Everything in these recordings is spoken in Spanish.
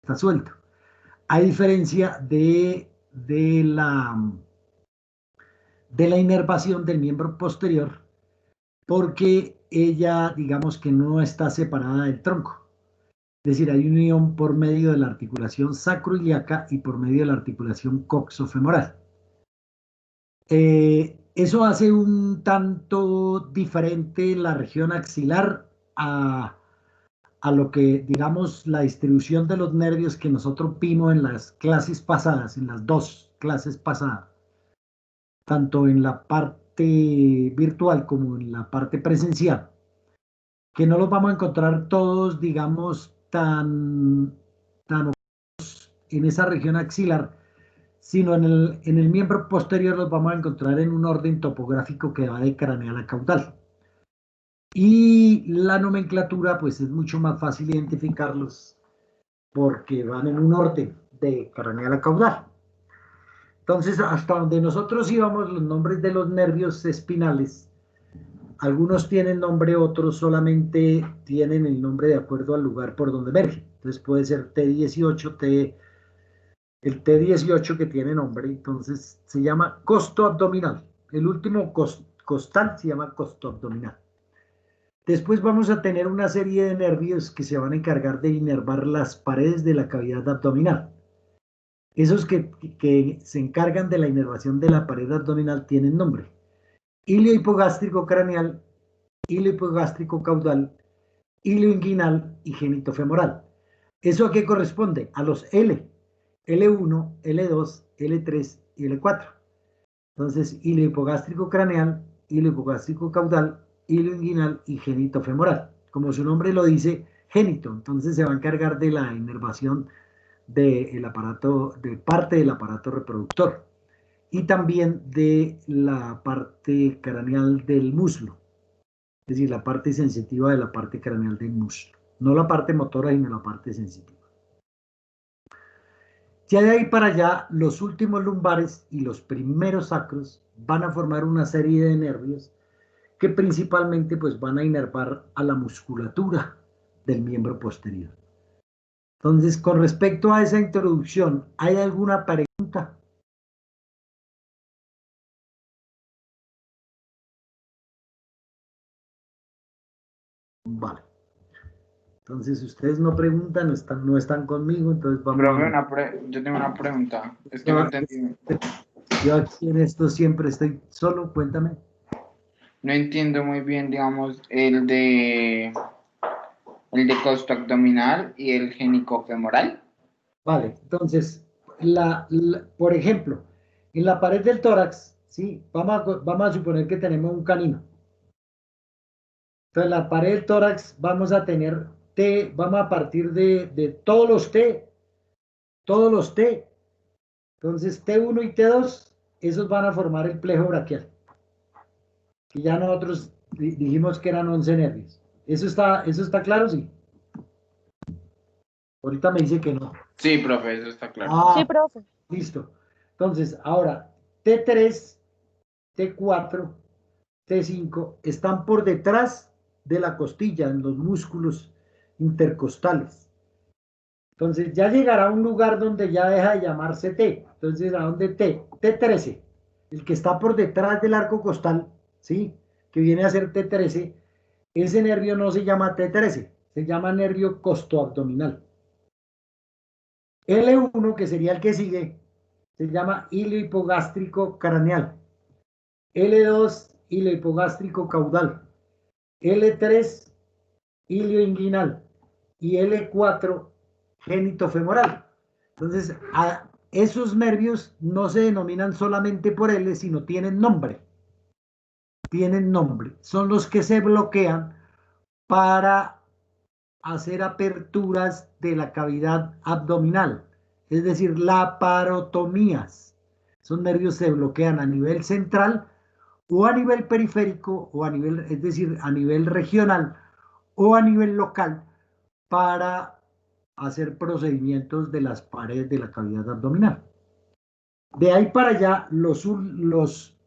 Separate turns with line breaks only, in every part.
está suelto. A diferencia de la inervación del miembro posterior, porque ella, digamos que no está separada del tronco. Es decir, hay unión por medio de la articulación sacroiliaca y por medio de la articulación coxofemoral. Eso hace un tanto diferente la región axilar a lo que, digamos, la distribución de los nervios que nosotros vimos en las clases pasadas, en las dos clases pasadas, tanto en la parte virtual como en la parte presencial, que no los vamos a encontrar todos, digamos, tan en esa región axilar, sino en el miembro posterior los vamos a encontrar en un orden topográfico que va de craneal a caudal. Y la nomenclatura, pues es mucho más fácil identificarlos porque van en un orden de craneal a caudal. Entonces, hasta donde nosotros íbamos, los nombres de los nervios espinales, algunos tienen nombre, otros solamente tienen el nombre de acuerdo al lugar por donde emerge. Entonces puede ser T18, el T18 que tiene nombre, entonces se llama costo abdominal. El último costal se llama costo abdominal. Después vamos a tener una serie de nervios que se van a encargar de inervar las paredes de la cavidad abdominal. Esos que se encargan de la inervación de la pared abdominal tienen nombre: hilo hipogástrico craneal, hilo hipogástrico caudal, hilo inguinal y genitofemoral. ¿Eso a qué corresponde? A los L, L1, L2, L3 y L4. Entonces, hilo hipogástrico craneal, hilo hipogástrico caudal, hilo inguinal y genitofemoral. Como su nombre lo dice, génito, entonces se va a encargar de la inervación del aparato, de parte del aparato reproductor y también de la parte craneal del muslo, es decir, la parte sensitiva de la parte craneal del muslo, no la parte motora, sino la parte sensitiva. Ya de ahí para allá, los últimos lumbares y los primeros sacros van a formar una serie de nervios que principalmente pues van a inervar a la musculatura del miembro posterior. Entonces, con respecto a esa introducción, ¿hay alguna pregunta? Vale. Entonces, ustedes no preguntan, no están conmigo, entonces vamos
Profe, yo tengo una pregunta. Es que no entendí.
Yo aquí en esto siempre estoy solo, cuéntame.
No entiendo muy bien, digamos, el de costo abdominal y el génico-femoral.
Vale, entonces, por ejemplo, en la pared del tórax, ¿sí? Vamos a suponer que tenemos un canino. Entonces, en la pared del tórax vamos a tener T, vamos a partir de todos los T, todos los T. Entonces, T1 y T2, esos van a formar el plejo braquial, que ya nosotros dijimos que eran 11 nervios. ¿Eso está claro? Sí. Ahorita me dice que no.
Sí, profe, eso está claro.
Sí,
Ah,
profe.
listo. Entonces, ahora, T3, T4, T5 están por detrás de la costilla, en los músculos intercostales. Entonces, ya llegará a un lugar donde ya deja de llamarse T. Entonces, ¿a dónde T? T13, el que está por detrás del arco costal, ¿sí? Que viene a ser T13. Ese nervio no se llama T13, se llama nervio costoabdominal. L1, que sería el que sigue, se llama hilo hipogástrico craneal. L2, hilo hipogástrico caudal. L3, hilo inguinal. Y L4, génito femoral. Entonces, esos nervios no se denominan solamente por L, sino tienen nombre. Tienen nombre. Son los que se bloquean para hacer aperturas de la cavidad abdominal, es decir, laparotomías. Esos nervios se bloquean a nivel central o a nivel periférico, o a nivel, es decir, a nivel regional o a nivel local, para hacer procedimientos de las paredes de la cavidad abdominal. De ahí para allá, los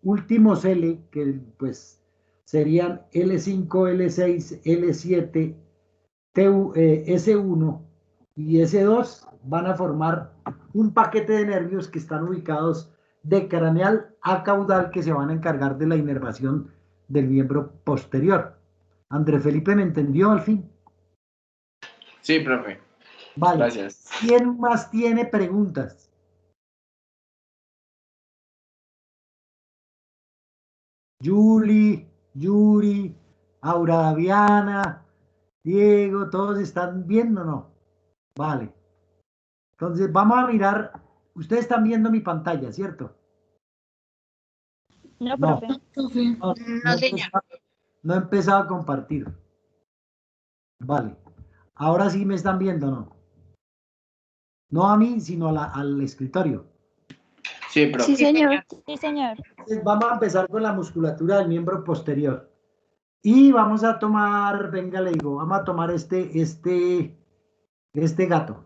últimos L, que pues serían L5, L6, L7, S1, y S2 van a formar un paquete de nervios que están ubicados de craneal a caudal que se van a encargar de la inervación del miembro posterior. André Felipe, ¿me entendió al fin?
Sí, profe.
Vale.
Gracias.
¿Quién más tiene preguntas? Yuri, Aura Daviana, Diego, ¿todos están viendo o no? Vale. Entonces vamos a mirar. Ustedes están viendo mi pantalla, ¿cierto?
No,
No,
profe.
no, no he empezado, no he empezado a compartir. Vale. Ahora sí me están viendo, ¿no? No a mí, sino al escritorio.
Sí, profe.
Sí, señor.
Sí, señor.
Entonces, vamos a empezar con la musculatura del miembro posterior. Y vamos a tomar, venga, le digo, vamos a tomar este gato.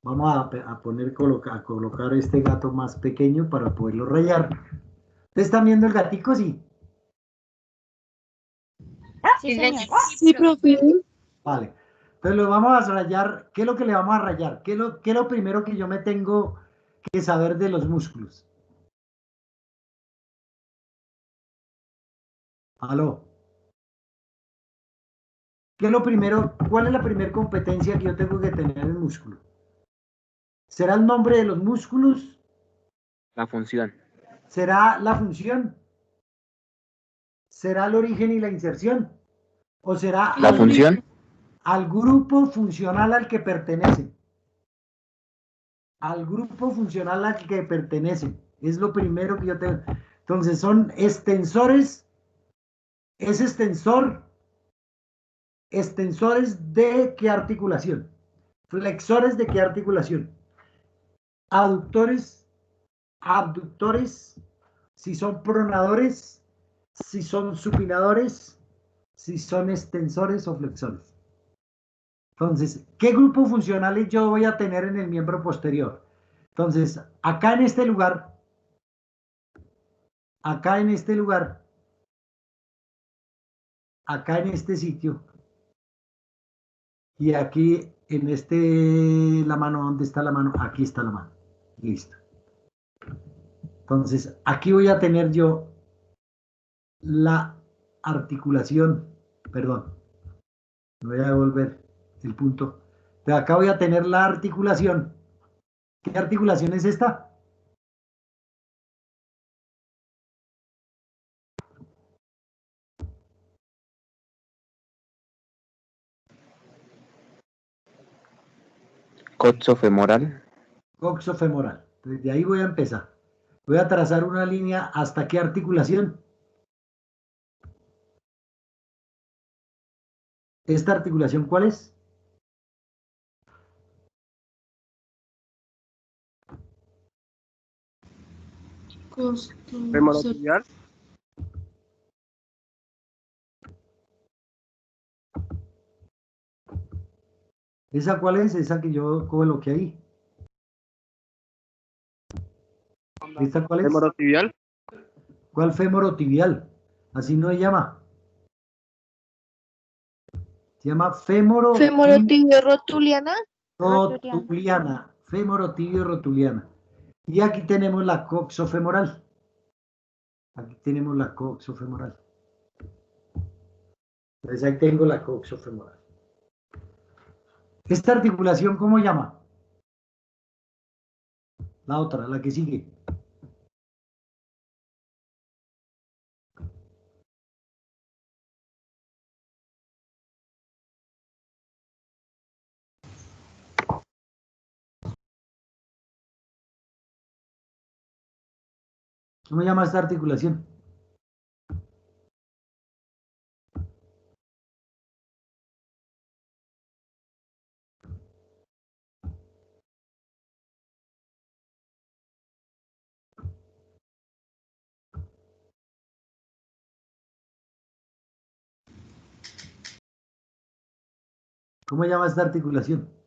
Vamos a colocar este gato más pequeño para poderlo rayar. ¿Ustedes están viendo el gatico? Sí.
Sí, señor.
Sí, profe.
Vale. Entonces lo vamos a rayar. ¿Qué es lo que le vamos a rayar? ¿Qué es lo primero que yo me tengo que saber de los músculos? Aló. ¿Qué es lo primero? ¿Cuál es la primera competencia que yo tengo que tener en el músculo? ¿Será el nombre de los músculos?
La función.
¿Será la función? ¿Será el origen y la inserción? ¿O será
La función.
al grupo funcional al que pertenecen? Al grupo funcional al que pertenecen. Es lo primero que yo tengo. Entonces son extensores, es extensores de qué articulación, flexores de qué articulación, aductores, abductores, si son pronadores, si son supinadores, si son extensores o flexores. Entonces, ¿qué grupos funcionales yo voy a tener en el miembro posterior? Entonces, acá en este lugar, acá en este sitio, y aquí en la mano, ¿dónde está la mano? Aquí está la mano. Listo. Entonces, aquí voy a tener yo la articulación, perdón, me voy a devolver el punto. De acá voy a tener la articulación. ¿Qué articulación es esta?
Coxofemoral.
Coxofemoral. Entonces, de ahí voy a empezar. Voy a trazar una línea hasta qué articulación. ¿Esta articulación cuál es?
Femorotibial.
¿Esa cuál es? Esa que yo coloqué ahí. ¿Esta cuál es?
Femorotibial.
¿Cuál femorotibial? Así no se llama. Se llama
Femorotibio rotuliana.
femorotibio-rotuliana. Femorotibio-rotuliana. Y aquí tenemos la coxofemoral. Aquí tenemos la coxofemoral. Entonces ahí tengo la coxofemoral. ¿Esta articulación cómo llama? La otra, la que sigue. ¿Cómo llama esta articulación? ¿Cómo llama esta articulación?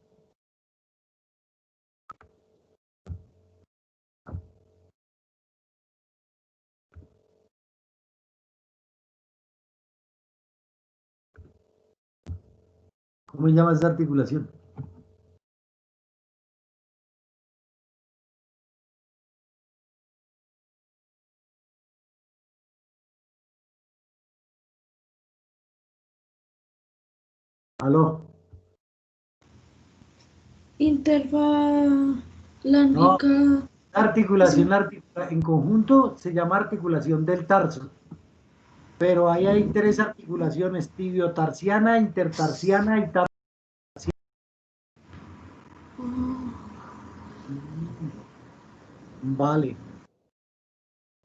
¿Cómo se llama esa articulación? ¿Aló?
Intervalángica.
No, en conjunto se llama articulación del tarso, pero ahí hay tres articulaciones: tibiotarsiana, intertarsiana y tarsiana. Vale.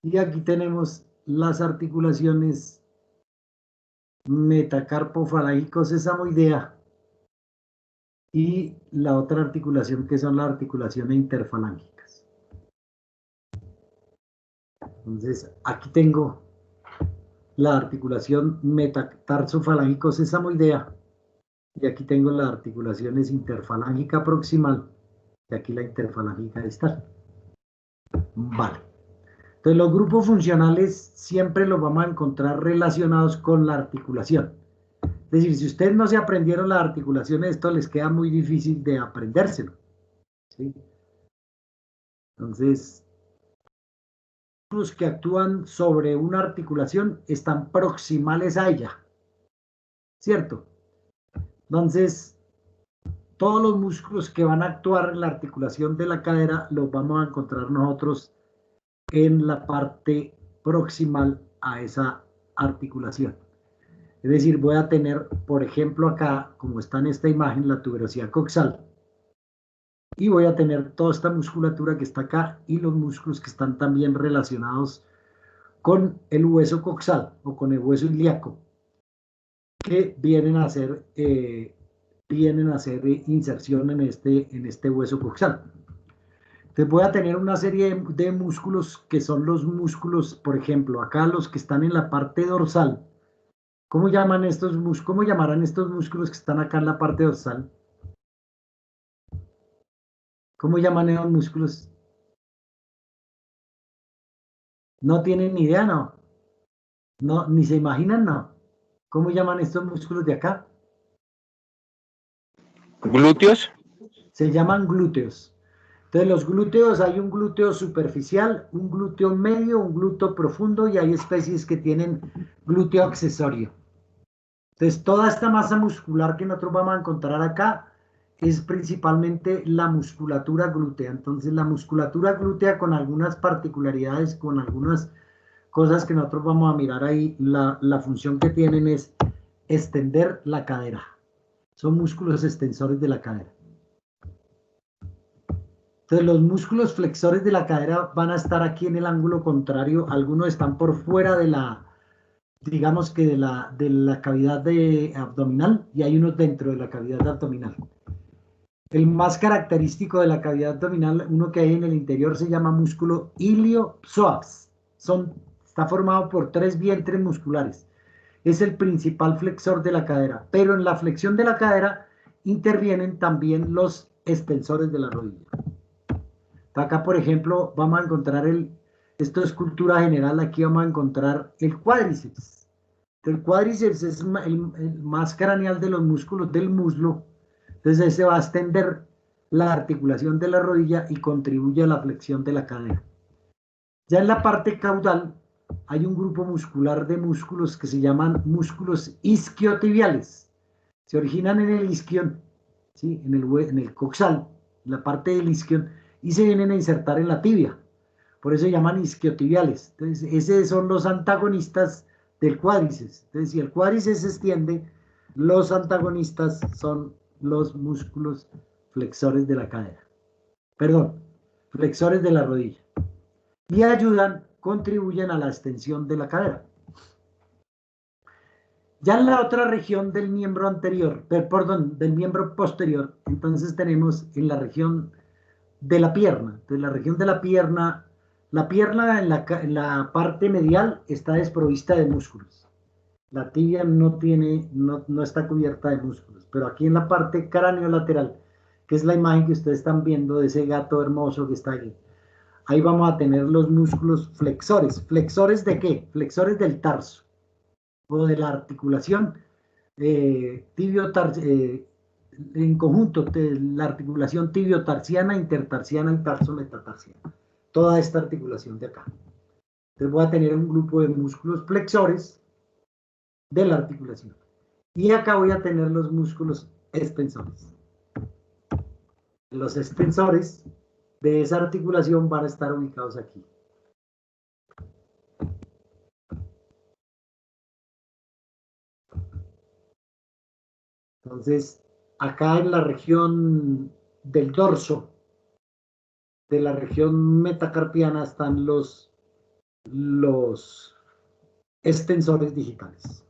Y aquí tenemos las articulaciones metacarpofalangico-sesamoidea y la otra articulación que son las articulaciones interfalángicas. Entonces, aquí tengo la articulación metatarsofalangico-sesamoidea y aquí tengo las articulaciones interfalángica proximal y aquí la interfalángica distal. Vale. Entonces, los grupos funcionales siempre los vamos a encontrar relacionados con la articulación. Es decir, si ustedes no se aprendieron las articulaciones, esto les queda muy difícil de aprendérselo, ¿sí? Entonces, los que actúan sobre una articulación están proximales a ella, ¿cierto? Entonces, todos los músculos que van a actuar en la articulación de la cadera los vamos a encontrar nosotros en la parte proximal a esa articulación. Es decir, voy a tener, por ejemplo, acá, como está en esta imagen, la tuberosidad coxal. Y voy a tener toda esta musculatura que está acá y los músculos que están también relacionados con el hueso coxal o con el hueso ilíaco, que vienen a hacer inserción en este hueso coxal. Entonces voy a tener una serie de músculos que son los músculos, por ejemplo, acá los que están en la parte dorsal. ¿Cómo llamarán estos músculos que están acá en la parte dorsal? ¿Cómo llaman esos músculos? No tienen ni idea, ¿no? No, ni se imaginan, ¿no? ¿Cómo llaman estos músculos de acá?
Glúteos.
Se llaman glúteos. Entonces, los glúteos, hay un glúteo superficial, un glúteo medio, un glúteo profundo y hay especies que tienen glúteo accesorio. Entonces, toda esta masa muscular que nosotros vamos a encontrar acá es principalmente la musculatura glútea. Entonces, la musculatura glútea con algunas particularidades, con algunas cosas que nosotros vamos a mirar ahí, la función que tienen es extender la cadera. Son músculos extensores de la cadera. Entonces, los músculos flexores de la cadera van a estar aquí en el ángulo contrario. Algunos están por fuera de la, digamos que de la cavidad abdominal y hay unos dentro de la cavidad abdominal. El más característico de la cavidad abdominal, uno que hay en el interior, se llama músculo ilio-psoas. Está formado por 3 vientres musculares. Es el principal flexor de la cadera, pero en la flexión de la cadera intervienen también los extensores de la rodilla. Acá, por ejemplo, vamos a encontrar esto es cultura general, aquí vamos a encontrar el cuádriceps. El cuádriceps es el más craneal de los músculos del muslo, entonces ese va a extender la articulación de la rodilla y contribuye a la flexión de la cadera. Ya en la parte caudal hay un grupo muscular de músculos que se llaman músculos isquiotibiales. Se originan en el isquion, ¿sí? en el coxal, en la parte del isquion, y se vienen a insertar en la tibia. Por eso se llaman isquiotibiales. Entonces, esos son los antagonistas del cuádriceps. Entonces, si el cuádriceps se extiende, los antagonistas son los músculos flexores de la cadera. Perdón, flexores de la rodilla. Y contribuyen a la extensión de la cadera. Ya en la otra región del miembro anterior, del miembro posterior, entonces tenemos en la región de la pierna. Entonces, la región de la pierna en la parte medial está desprovista de músculos. La tibia no está cubierta de músculos, pero aquí en la parte cráneo-lateral, que es la imagen que ustedes están viendo de ese gato hermoso que está aquí, ahí vamos a tener los músculos flexores. ¿Flexores de qué? Flexores del tarso o de la articulación en conjunto, la articulación tibiotarsiana, intertarsiana y tarsometatarsiana. Toda esta articulación de acá. Entonces voy a tener un grupo de músculos flexores de la articulación. Y acá voy a tener los músculos extensores. Los extensores de esa articulación van a estar ubicados aquí. Entonces, acá en la región del dorso, de la región metacarpiana, están los extensores digitales.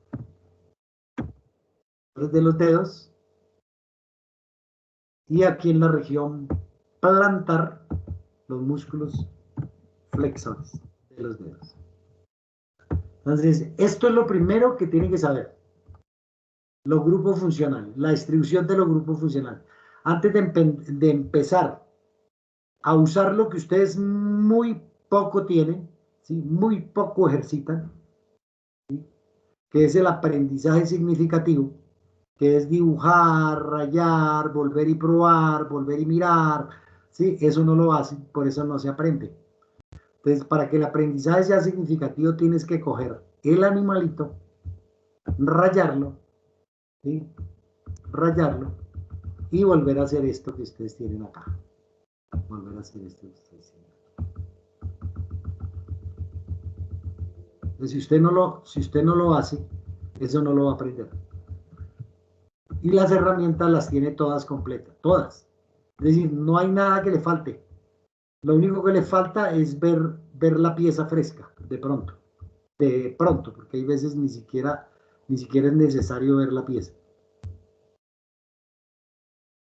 De los dedos. Y aquí en la región plantar, los músculos flexores de los dedos. Entonces, esto es lo primero que tienen que saber. Los grupos funcionales, la distribución de los grupos funcionales. Antes de empezar a usar lo que ustedes muy poco tienen, ¿sí? Muy poco ejercitan, ¿sí? Que es el aprendizaje significativo, que es dibujar, rayar, volver y probar, volver y mirar, ¿sí? Eso no lo hacen, por eso no se aprende. Entonces, para que el aprendizaje sea significativo, tienes que coger el animalito, rayarlo, ¿sí? Rayarlo y volver a hacer esto que ustedes tienen acá. Volver a hacer esto que ustedes tienen acá. Entonces, si usted no lo hace, eso no lo va a aprender. Y las herramientas las tiene todas completas, todas. Es decir, no hay nada que le falte. Lo único que le falta es ver la pieza fresca, de pronto, porque hay veces ni siquiera es necesario ver la pieza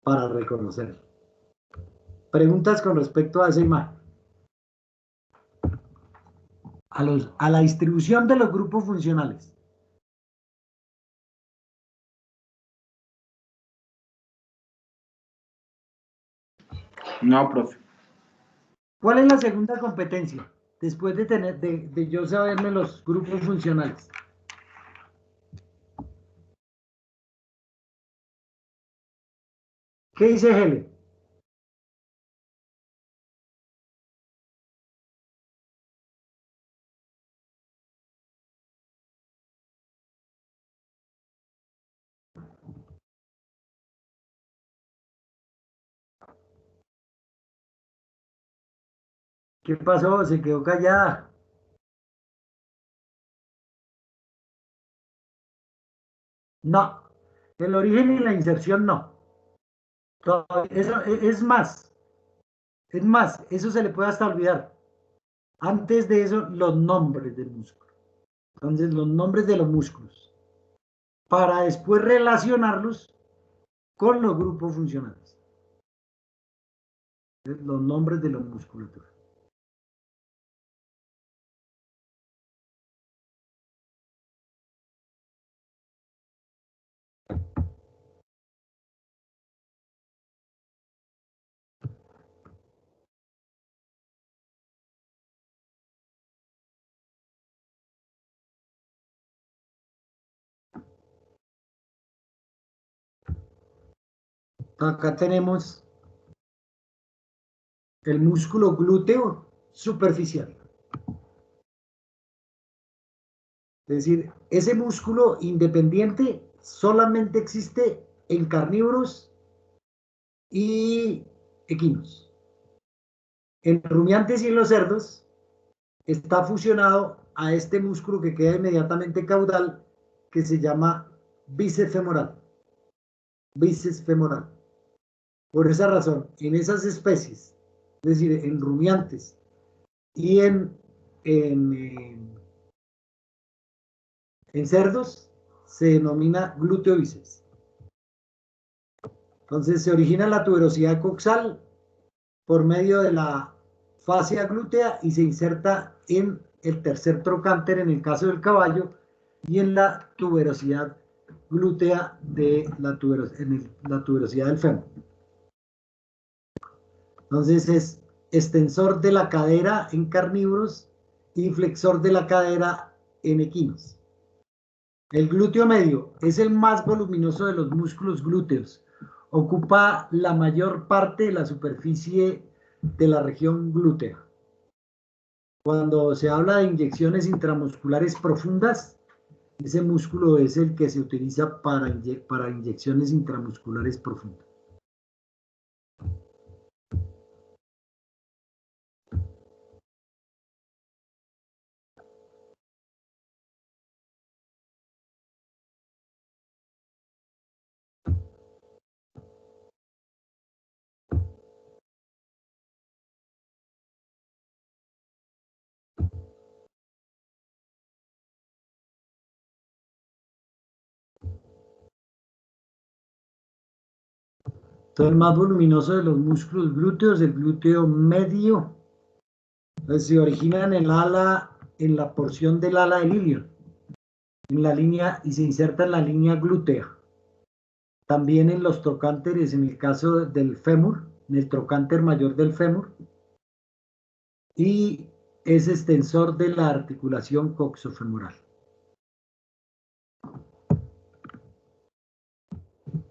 para reconocerla. Preguntas con respecto a esa imagen. A la distribución de los grupos funcionales.
No, profe.
¿Cuál es la segunda competencia? Después de yo saberme los grupos funcionales. ¿Qué dice Helen? ¿Qué pasó? Se quedó callada. No, el origen y la inserción no. Eso es más, eso se le puede hasta olvidar. Antes de eso, los nombres del músculo. Entonces, los nombres de los músculos. Para después relacionarlos con los grupos funcionales. Los nombres de la musculatura. Acá tenemos el músculo glúteo superficial. Es decir, ese músculo independiente solamente existe en carnívoros y equinos. En rumiantes y en los cerdos está fusionado a este músculo que queda inmediatamente caudal, que se llama bíceps femoral. Bíceps femoral. Por esa razón, en esas especies, es decir, en rumiantes y en cerdos, se denomina glúteo bíceps. Entonces se origina la tuberosidad coxal por medio de la fascia glútea y se inserta en el tercer trocánter en el caso del caballo y en la tuberosidad glútea de la tuberosidad del fémur. Entonces es extensor de la cadera en carnívoros y flexor de la cadera en equinos. El glúteo medio es el más voluminoso de los músculos glúteos. ocupa la mayor parte de la superficie de la región glútea. Cuando se habla de inyecciones intramusculares profundas, ese músculo es el que se utiliza para inyecciones intramusculares profundas. Entonces, el más voluminoso de los músculos glúteos, el glúteo medio, entonces, se origina en el ala, en la porción del ala del ilion, en la línea, y se inserta en la línea glútea. También en los trocánteres, en el caso del fémur, en el trocánter mayor del fémur, y es extensor de la articulación coxofemoral.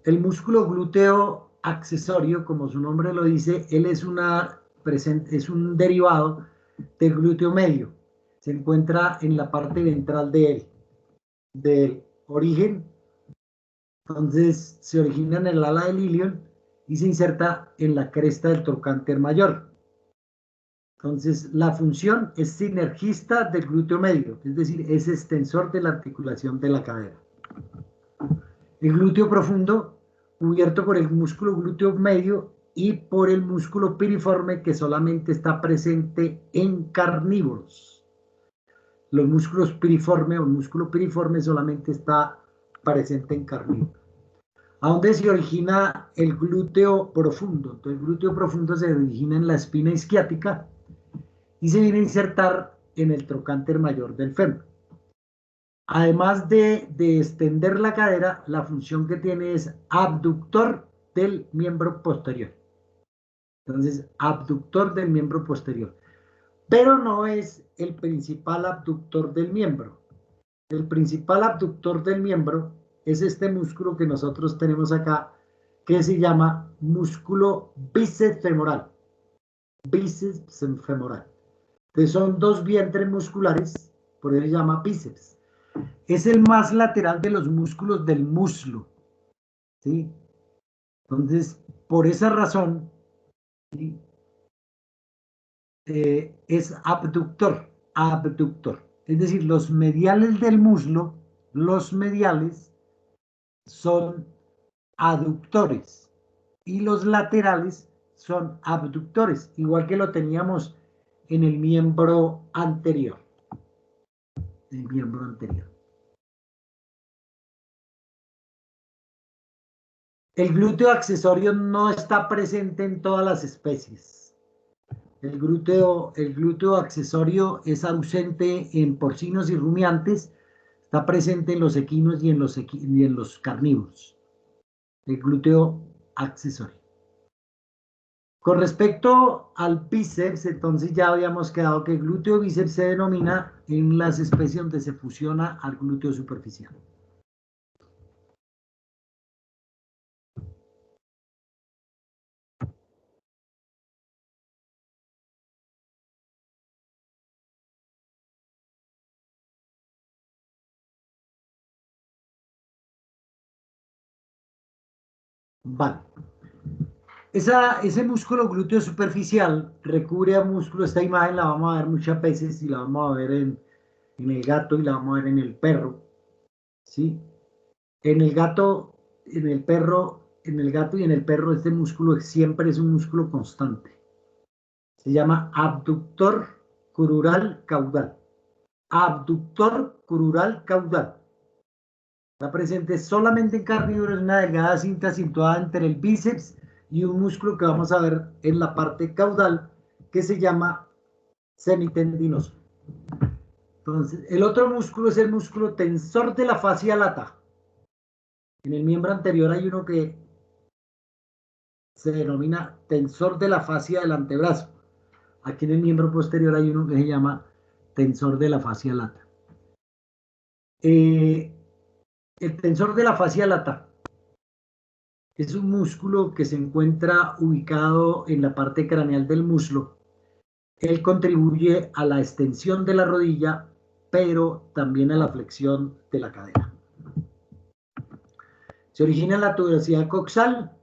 El músculo glúteo accesorio, como su nombre lo dice, él es un derivado del glúteo medio. Se encuentra en la parte ventral de él, del origen. Entonces se origina en el ala del ilion y se inserta en la cresta del trocánter mayor. Entonces la función es sinergista del glúteo medio, es decir, es extensor de la articulación de la cadera. El glúteo profundo, cubierto por el músculo glúteo medio y por el músculo piriforme, que solamente está presente en carnívoros. Los músculos piriformes o el músculo piriforme solamente está presente en carnívoros. ¿A dónde se origina el glúteo profundo? Entonces, el glúteo profundo se origina en la espina isquiática y se viene a insertar en el trocánter mayor del fémur. Además de extender la cadera, la función que tiene es abductor del miembro posterior. Entonces, abductor del miembro posterior. Pero no es el principal abductor del miembro. El principal abductor del miembro es este músculo que nosotros tenemos acá, que se llama músculo bíceps femoral. Bíceps femoral. Entonces son dos vientres musculares, por eso se llama bíceps. Es el más lateral de los músculos del muslo, ¿sí? Entonces, por esa razón, ¿sí? Es abductor, abductor. Es decir, los mediales del muslo, los mediales son aductores y los laterales son abductores, igual que lo teníamos en el miembro anterior. El miembro anterior. El glúteo accesorio no está presente en todas las especies. El glúteo accesorio es ausente en porcinos y rumiantes, está presente en los equinos y en los carnívoros. El glúteo accesorio. Con respecto al bíceps, entonces ya habíamos quedado que el glúteo bíceps se denomina en las especies donde se fusiona al glúteo superficial. Vale. Ese músculo glúteo superficial recubre a músculo. Esta imagen la vamos a ver muchas veces y la vamos a ver en el gato y la vamos a ver en el perro, ¿sí? En el gato, en el perro, en el gato y en el perro este músculo siempre es un músculo constante. Se llama abductor crural caudal. Abductor crural caudal. Está presente solamente en carnívoros, una delgada cinta situada entre el bíceps y un músculo que vamos a ver en la parte caudal que se llama semitendinoso. Entonces, el otro músculo es el músculo tensor de la fascia lata. En el miembro anterior hay uno que se denomina tensor de la fascia del antebrazo. Aquí en el miembro posterior hay uno que se llama tensor de la fascia lata. El tensor de la fascia lata es un músculo que se encuentra ubicado en la parte craneal del muslo. Él contribuye a la extensión de la rodilla, pero también a la flexión de la cadera. Se origina en la tuberosidad coxal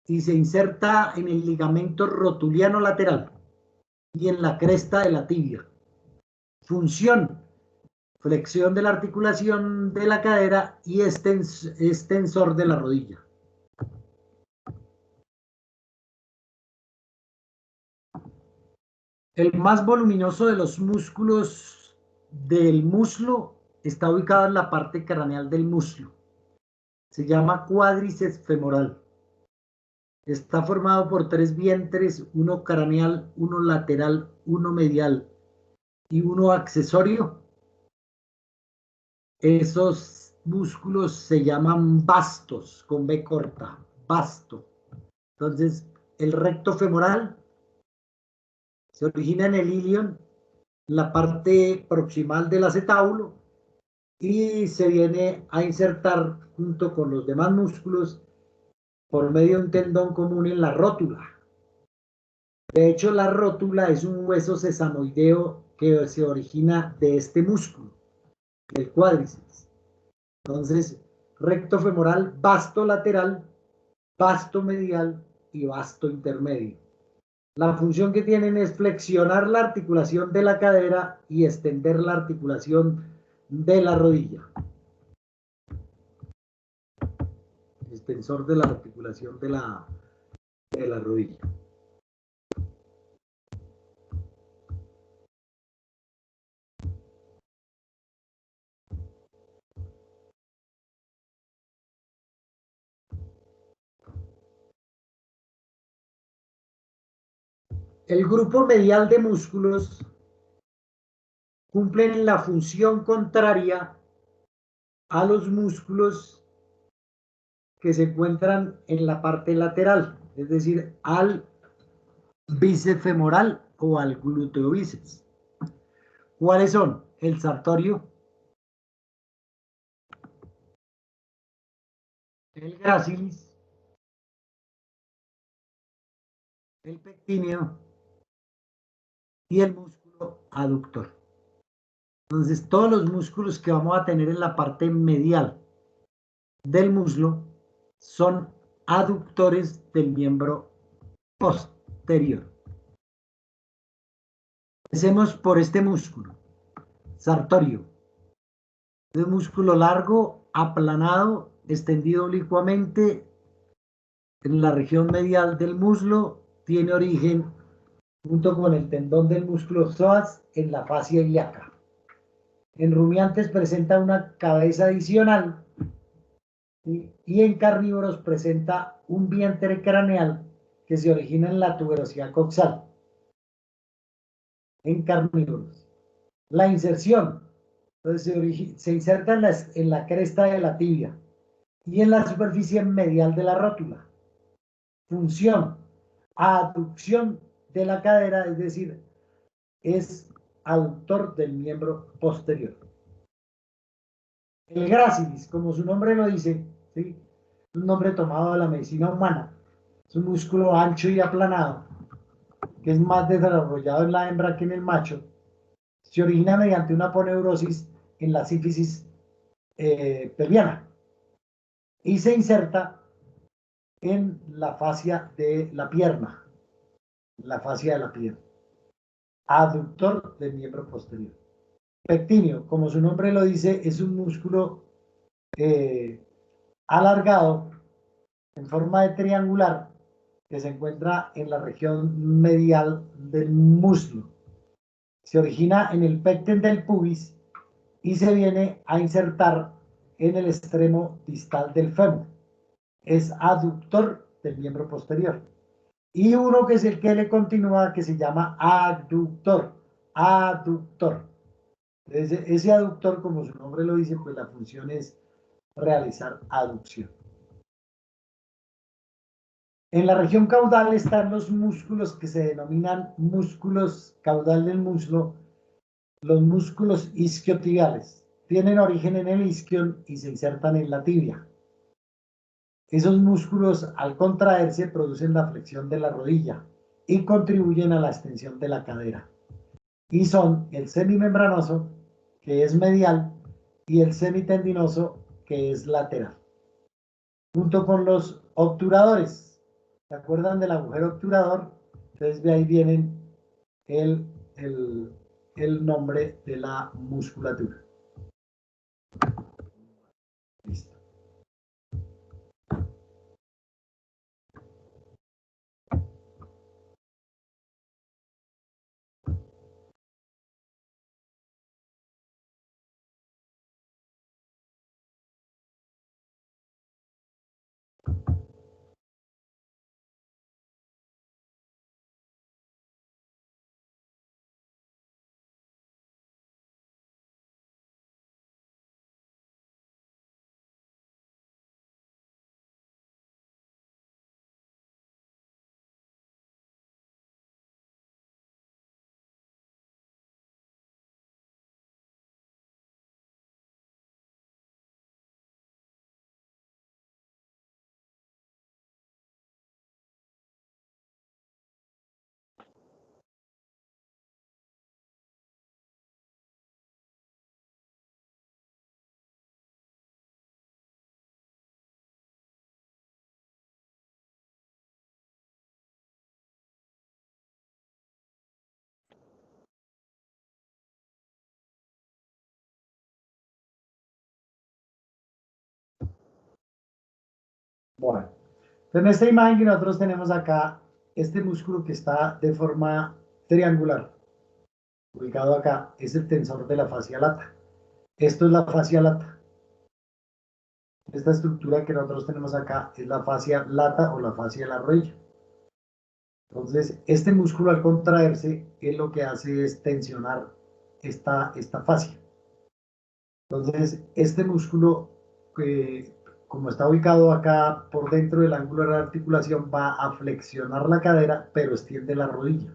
y se inserta en el ligamento rotuliano lateral y en la cresta de la tibia. Función: flexión de la articulación de la cadera y extensor de la rodilla. El más voluminoso de los músculos del muslo está ubicado en la parte craneal del muslo. Se llama cuádriceps femoral. Está formado por 3 vientres, uno craneal, uno lateral, uno medial y uno accesorio. Esos músculos se llaman vastos, con B corta, vasto. Entonces, el recto femoral se origina en el ilion, la parte proximal del acetábulo, y se viene a insertar junto con los demás músculos por medio de un tendón común en la rótula. De hecho, la rótula es un hueso sesamoideo que se origina de este músculo, del cuádriceps. Entonces, recto femoral, vasto lateral, vasto medial y vasto intermedio. La función que tienen es flexionar la articulación de la cadera y extender la articulación de la rodilla. Extensor de la articulación de la rodilla. El grupo medial de músculos cumplen la función contraria a los músculos que se encuentran en la parte lateral, es decir, al bíceps femoral o al glúteo bíceps. ¿Cuáles son? El sartorio, el gracilis, el pectíneo y el músculo aductor. Entonces, todos los músculos que vamos a tener en la parte medial del muslo son aductores del miembro posterior. Empecemos por este músculo, sartorio. Es un músculo largo, aplanado, extendido oblicuamente en la región medial del muslo. Tiene origen junto con el tendón del músculo psoas en la fascia ilíaca. En rumiantes presenta una cabeza adicional, ¿sí? Y en carnívoros presenta un vientre craneal que se origina en la tuberosidad coxal. En carnívoros. La inserción, entonces se inserta en la cresta de la tibia y en la superficie medial de la rótula. Función: aducción de la cadera, es decir, es aductor del miembro posterior. El gracilis, como su nombre lo dice, ¿sí? Es un nombre tomado de la medicina humana. Es un músculo ancho y aplanado, que es más desarrollado en la hembra que en el macho. Se origina mediante una aponeurosis en la sífisis pelviana y se inserta en la fascia de la pierna, la fascia de la pierna, aductor del miembro posterior. Pectíneo, como su nombre lo dice, es un músculo alargado en forma de triangular que se encuentra en la región medial del muslo. Se origina en el pecten del pubis y se viene a insertar en el extremo distal del fémur. Es aductor del miembro posterior. Y uno que es el que le continúa, que se llama aductor. Aductor. Ese aductor, como su nombre lo dice, pues la función es realizar aducción. En la región caudal están los músculos que se denominan músculos caudal del muslo, los músculos isquiotibiales. Tienen origen en el isquion y se insertan en la tibia. Esos músculos al contraerse producen la flexión de la rodilla y contribuyen a la extensión de la cadera. Y son el semimembranoso, que es medial, y el semitendinoso, que es lateral. Junto con los obturadores. ¿Se acuerdan del agujero obturador? Entonces de ahí vienen el nombre de la musculatura. Listo. Bueno, en esta imagen que nosotros tenemos acá, este músculo que está de forma triangular, ubicado acá, es el tensor de la fascia lata. Esto es la fascia lata. Esta estructura que nosotros tenemos acá es la fascia lata o la fascia de la rodilla. Entonces, este músculo al contraerse, él lo que hace es tensionar esta fascia. Entonces, este músculo, como está ubicado acá por dentro del ángulo de la articulación, va a flexionar la cadera, pero extiende la rodilla.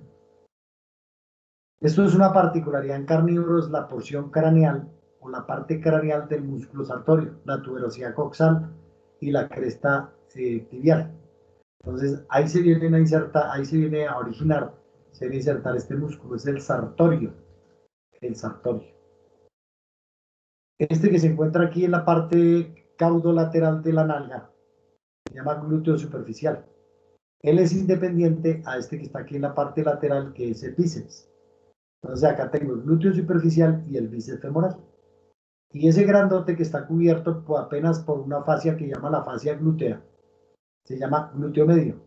Esto es una particularidad en carnívoros, la porción craneal o la parte craneal del músculo sartorio, la tuberosidad coxal y la cresta tibial. Entonces, ahí se viene a insertar, ahí se viene a originar, se viene a insertar este músculo, es el sartorio. El sartorio. Este que se encuentra aquí en la parte caudolateral de la nalga, se llama glúteo superficial. Él es independiente a este que está aquí en la parte lateral, que es el bíceps. Entonces acá tengo el glúteo superficial y el bíceps femoral. Y ese grandote que está cubierto apenas por una fascia que llama la fascia glútea, se llama glúteo medio.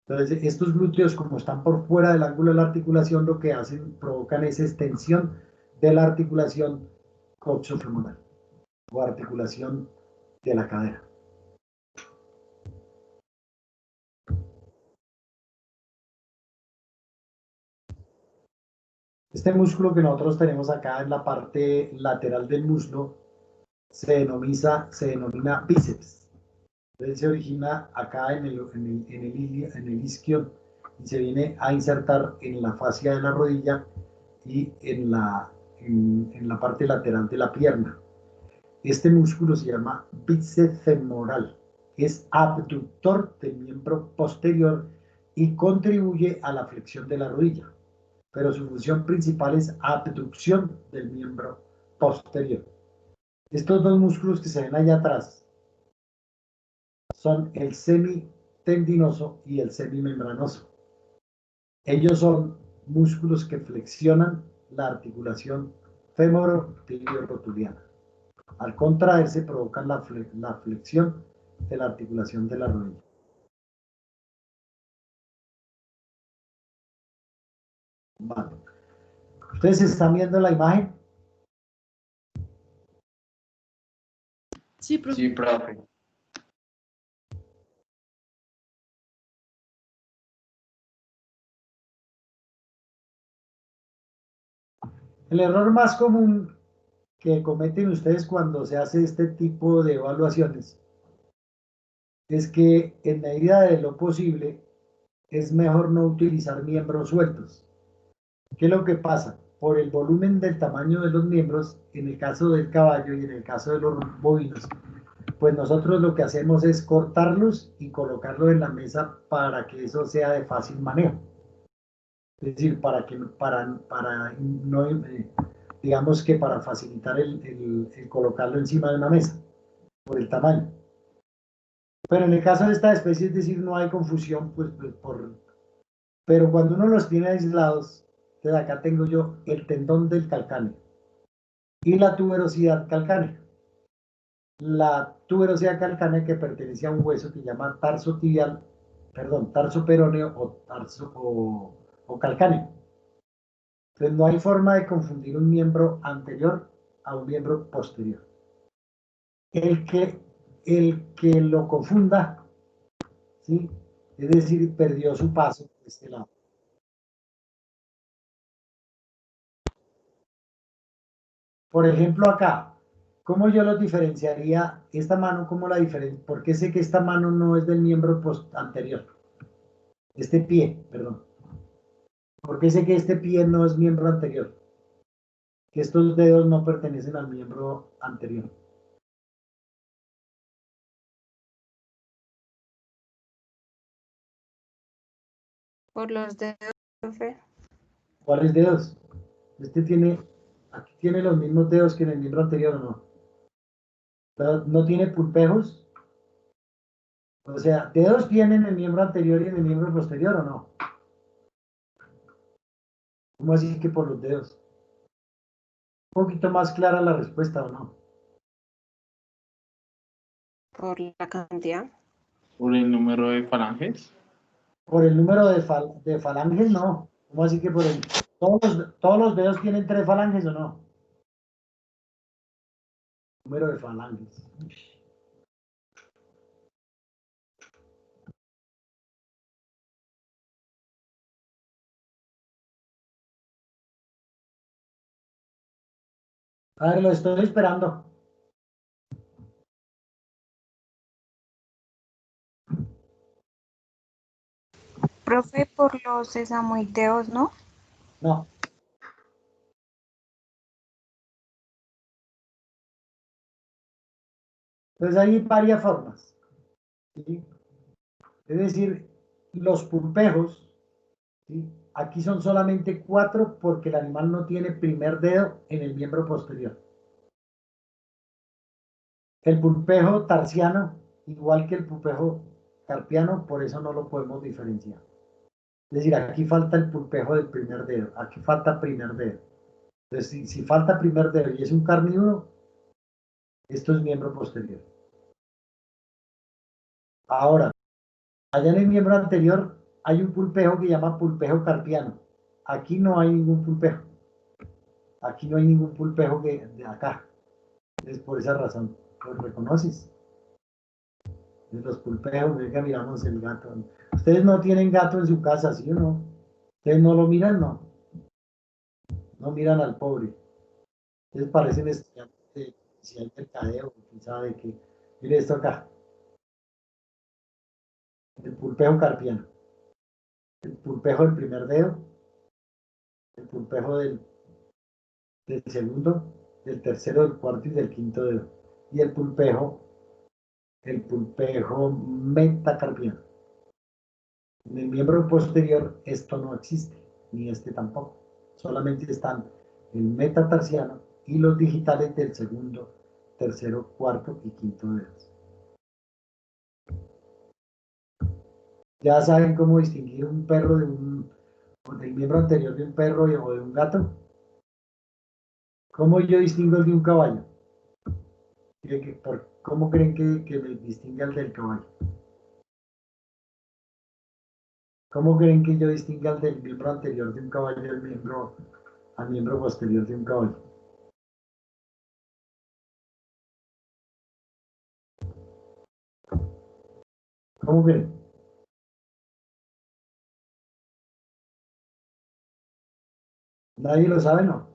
Entonces estos glúteos, como están por fuera del ángulo de la articulación, lo que hacen, provocan esa extensión de la articulación coxofemoral o articulación de la cadera. Este músculo que nosotros tenemos acá en la parte lateral del muslo se denomina bíceps. Entonces se origina acá en el isquio y se viene a insertar en la fascia de la rodilla y en la parte lateral de la pierna. Este músculo se llama bíceps femoral. Es abductor del miembro posterior y contribuye a la flexión de la rodilla, pero su función principal es abducción del miembro posterior. Estos dos músculos que se ven allá atrás son el semitendinoso y el semimembranoso. Ellos son músculos que flexionan la articulación femoro-tilio-rotuliana. Al contraerse provocan la flexión de la articulación de la rodilla. Vale. ¿Ustedes están viendo la imagen?
Sí, profe.
Sí, profe.
El error más común que cometen ustedes cuando se hace este tipo de evaluaciones es que en medida de lo posible es mejor no utilizar miembros sueltos. ¿Qué es lo que pasa? Por el volumen del tamaño de los miembros, en el caso del caballo y en el caso de los bovinos, pues nosotros lo que hacemos es cortarlos y colocarlos en la mesa para que eso sea de fácil manejo. Es decir, para no, digamos que para facilitar el colocarlo encima de una mesa, por el tamaño. Pero en el caso de esta especie, es decir, no hay confusión, pero cuando uno los tiene aislados, entonces acá tengo yo el tendón del calcáneo y la tuberosidad calcánea. La tuberosidad calcánea que pertenece a un hueso que se llama tarso tibial, perdón, tarso peroneo o calcáneo. Entonces no hay forma de confundir un miembro anterior a un miembro posterior. El que lo confunda, ¿sí? Es decir, perdió su paso de este lado. Por ejemplo, acá, ¿cómo yo los diferenciaría? Esta mano, ¿cómo la diferencia? ¿Por qué sé que esta mano no es del miembro anterior? Este pie, perdón. ¿Por qué sé que este pie no es miembro anterior? Que estos dedos no pertenecen al miembro anterior.
Por los dedos, profe.
¿Cuáles dedos? Aquí tiene los mismos dedos que en el miembro anterior, ¿o no? ¿No tiene pulpejos? O sea, ¿dedos tiene en el miembro anterior y en el miembro posterior o no? ¿Cómo así que por los dedos? Un poquito más clara la respuesta, ¿o no?
Por la cantidad.
Por el número de falanges.
Por el número de falanges, no. ¿Cómo así que por el... todos los dedos tienen 3 falanges o no? Número de falanges. A ver, lo estoy esperando.
Profe, por los sesamoideos, ¿no?
No. Entonces hay varias formas, ¿sí? Es decir, los pulpejos, ¿sí? Aquí son solamente 4 porque el animal no tiene primer dedo en el miembro posterior. El pulpejo tarsiano, igual que el pulpejo carpiano, por eso no lo podemos diferenciar. Es decir, aquí falta el pulpejo del primer dedo, aquí falta primer dedo. Entonces, si falta primer dedo y es un carnívoro, esto es miembro posterior. Ahora, allá en el miembro anterior hay un pulpejo que se llama pulpejo carpiano. Aquí no hay ningún pulpejo. Aquí no hay ningún pulpejo de acá. Es por esa razón. ¿Lo reconoces? De los pulpejos, venga, miramos el gato. Ustedes no tienen gato en su casa, ¿sí o no? Ustedes no lo miran, no. No miran al pobre. Ustedes parecen estudiantes de si hay mercadeo, quién sabe qué. Mire esto acá. El pulpejo carpiano. El pulpejo del primer dedo. El pulpejo del segundo, del tercero, del cuarto y del quinto dedo. Y el pulpejo metacarpiano. En el miembro posterior esto no existe, ni este tampoco. Solamente están el metatarsiano y los digitales del segundo, tercero, cuarto y quinto dedos. ¿Ya saben cómo distinguir un perro del miembro anterior de un perro o de un gato? ¿Cómo yo distingo el de un caballo? ¿Cómo creen que me distinga el del caballo? ¿Cómo creen que yo distinga el del miembro anterior de un caballo al miembro posterior de un caballo? ¿Cómo creen? ¿Nadie lo sabe, no?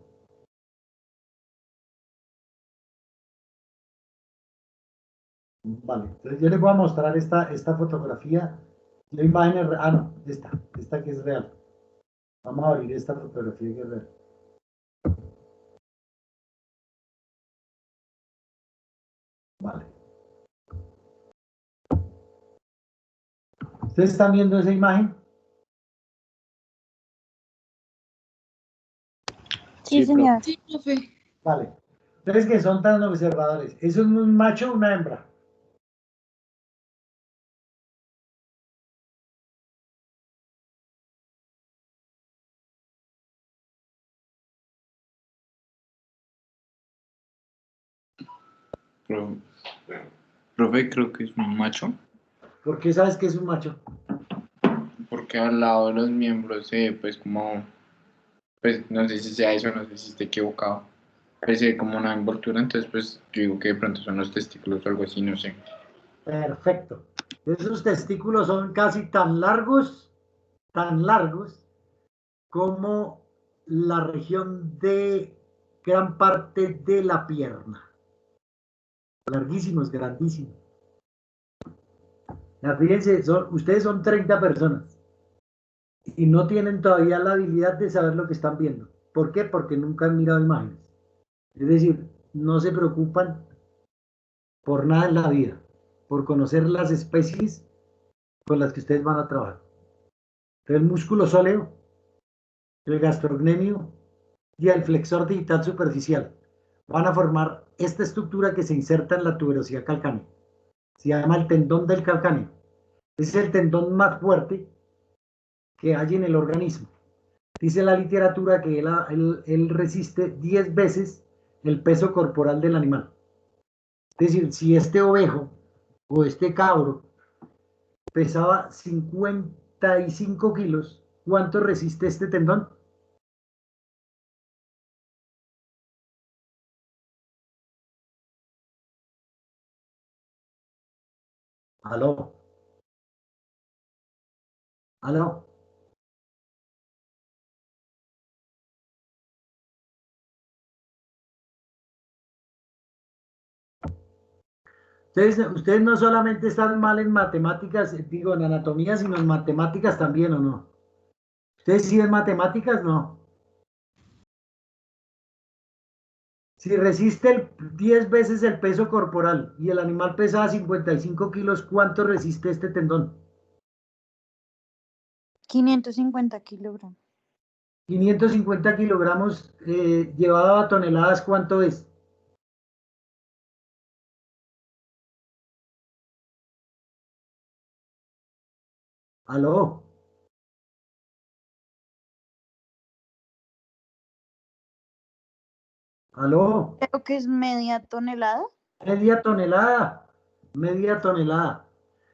Vale, entonces yo les voy a mostrar esta fotografía de imágenes. Ah, no, esta que es real. Vamos a abrir esta fotografía que es real. Vale. ¿Ustedes están viendo esa imagen?
Sí,
Sí,
señor.
Sí, profe.
Vale. Ustedes que son tan observadores, ¿eso es un macho o una hembra?
Profe, creo que es un macho,
¿Por qué sabes que es un macho?
porque al lado de los miembros, pues como, pues no sé si sea eso, no sé si esté equivocado, pues como una envoltura, entonces pues yo digo que de pronto son los testículos o algo así, no sé.
Perfecto. Esos testículos son casi tan largos como la región de gran parte de la pierna. Larguísimos, grandísimos. Ya, fíjense, ustedes son 30 personas y no tienen todavía la habilidad de saber lo que están viendo. ¿Por qué? Porque nunca han mirado imágenes. Es decir, no se preocupan por nada en la vida, por conocer las especies con las que ustedes van a trabajar. El músculo sóleo, el gastrocnemio y el flexor digital superficial van a formar esta estructura que se inserta en la tuberosidad calcánea. Se llama el tendón del calcáneo. Es el tendón más fuerte que hay en el organismo. Dice la literatura que él resiste 10 veces el peso corporal del animal. Es decir, si este ovejo o este cabro pesaba 55 kilos, ¿cuánto resiste este tendón? ¿Aló? ¿Aló? Ustedes no solamente están mal en matemáticas, digo, en anatomía, sino en matemáticas también, ¿o no? ¿Ustedes sí en matemáticas? No. Si resiste 10 veces el peso corporal y el animal pesaba 55 kilos, ¿cuánto resiste este tendón?
550 kilogramos.
550 kilogramos llevado a toneladas, ¿cuánto es? ¿Aló? ¿Aló?
Creo que es media tonelada.
Media tonelada, media tonelada.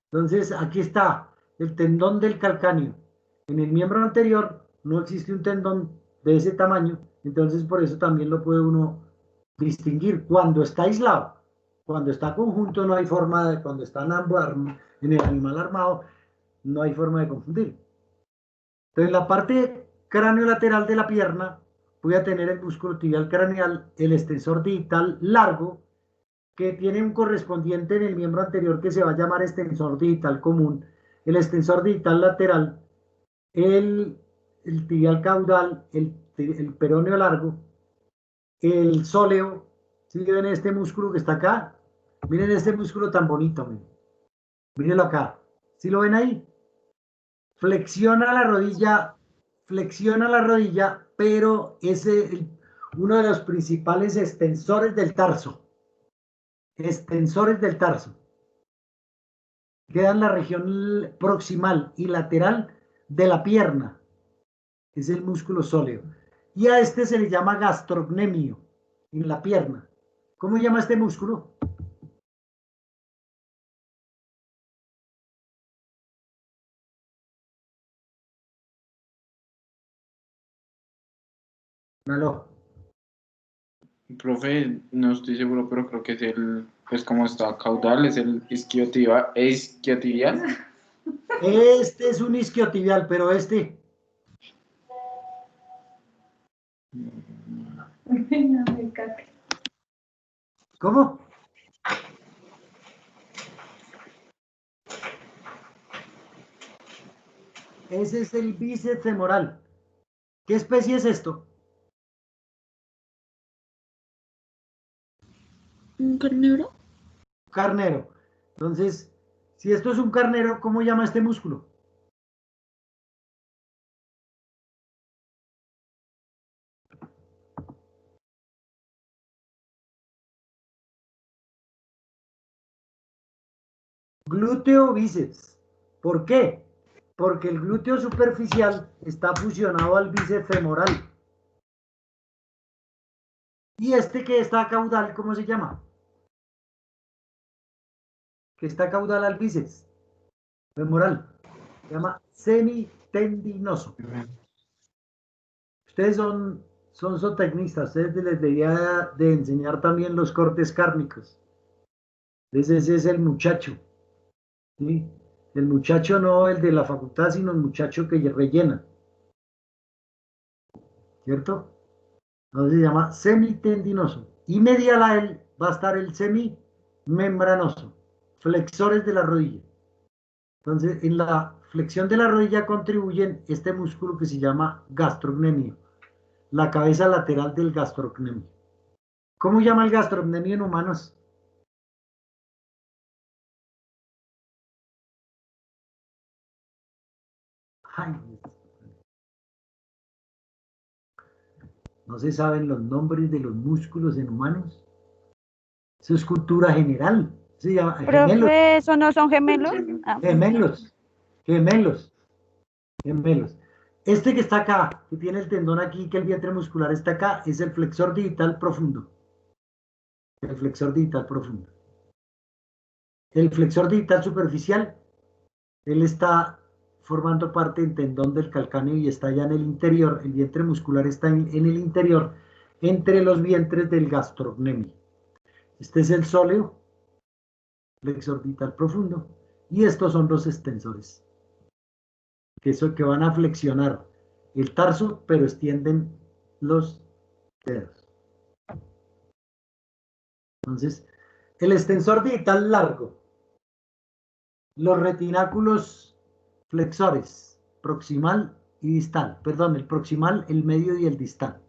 Entonces, aquí está el tendón del calcáneo. En el miembro anterior no existe un tendón de ese tamaño, entonces por eso también lo puede uno distinguir. Cuando está aislado, cuando está conjunto, no hay forma de, cuando están ambos en el animal armado, no hay forma de confundir. Entonces, la parte cráneo-lateral de la pierna, voy a tener el músculo tibial craneal, el extensor digital largo, que tiene un correspondiente en el miembro anterior que se va a llamar extensor digital común, el extensor digital lateral, el, el tibial caudal, el peroneo largo, el sóleo. ¿Sí ven este músculo que está acá? Miren este músculo tan bonito, mírenlo acá. ¿Sí lo ven ahí? Flexiona la rodilla, pero es uno de los principales extensores del tarso. Extensores del tarso. Queda en la región proximal y lateral de la pierna. Es el músculo sóleo. Y a este se le llama gastrocnemio en la pierna. ¿Cómo se llama este músculo? Aló.
Profe, no estoy seguro, pero creo que es el, pues como está caudal, es el isquiotibial.
Este es un isquiotibial, pero este, ¿cómo? Ese es el bíceps femoral. ¿Qué especie es esto?
¿Un carnero?
Carnero. Entonces, si esto es un carnero, ¿cómo llama este músculo? glúteo bíceps. ¿Por qué? Porque el glúteo superficial está fusionado al bíceps femoral. ¿Y este que está caudal, cómo se llama? Que está caudal al bíceps femoral. Se llama semitendinoso. Ustedes son zootecnistas, ustedes les debería de enseñar también los cortes cárnicos. Ese es el muchacho, ¿sí? El muchacho no el de la facultad, sino el muchacho que rellena, ¿cierto? Entonces se llama semitendinoso. Y medial a él va a estar el semimembranoso, flexores de la rodilla. Entonces, en la flexión de la rodilla contribuyen este músculo que se llama gastrocnemio, la cabeza lateral del gastrocnemio. ¿Cómo llama el gastrocnemio en humanos? Ay, no se saben los nombres de los músculos en humanos. Eso es cultura general. Se llama gemelos,
Profe, ¿eso no son gemelos? Ah,
gemelos, gemelos, gemelos. Este que está acá, que tiene el tendón aquí, que el vientre muscular está acá, es el flexor digital profundo. El flexor digital profundo. El flexor digital superficial, él está formando parte del tendón del calcáneo y está ya en el interior, el vientre muscular está en el interior, entre los vientres del gastrocnemio. Este es el sóleo, flexor digital profundo, y estos son los extensores, que van a flexionar el tarso, pero extienden los dedos. Entonces, el extensor digital largo, los retináculos flexores, proximal y distal, perdón, el proximal, el medio y el distal.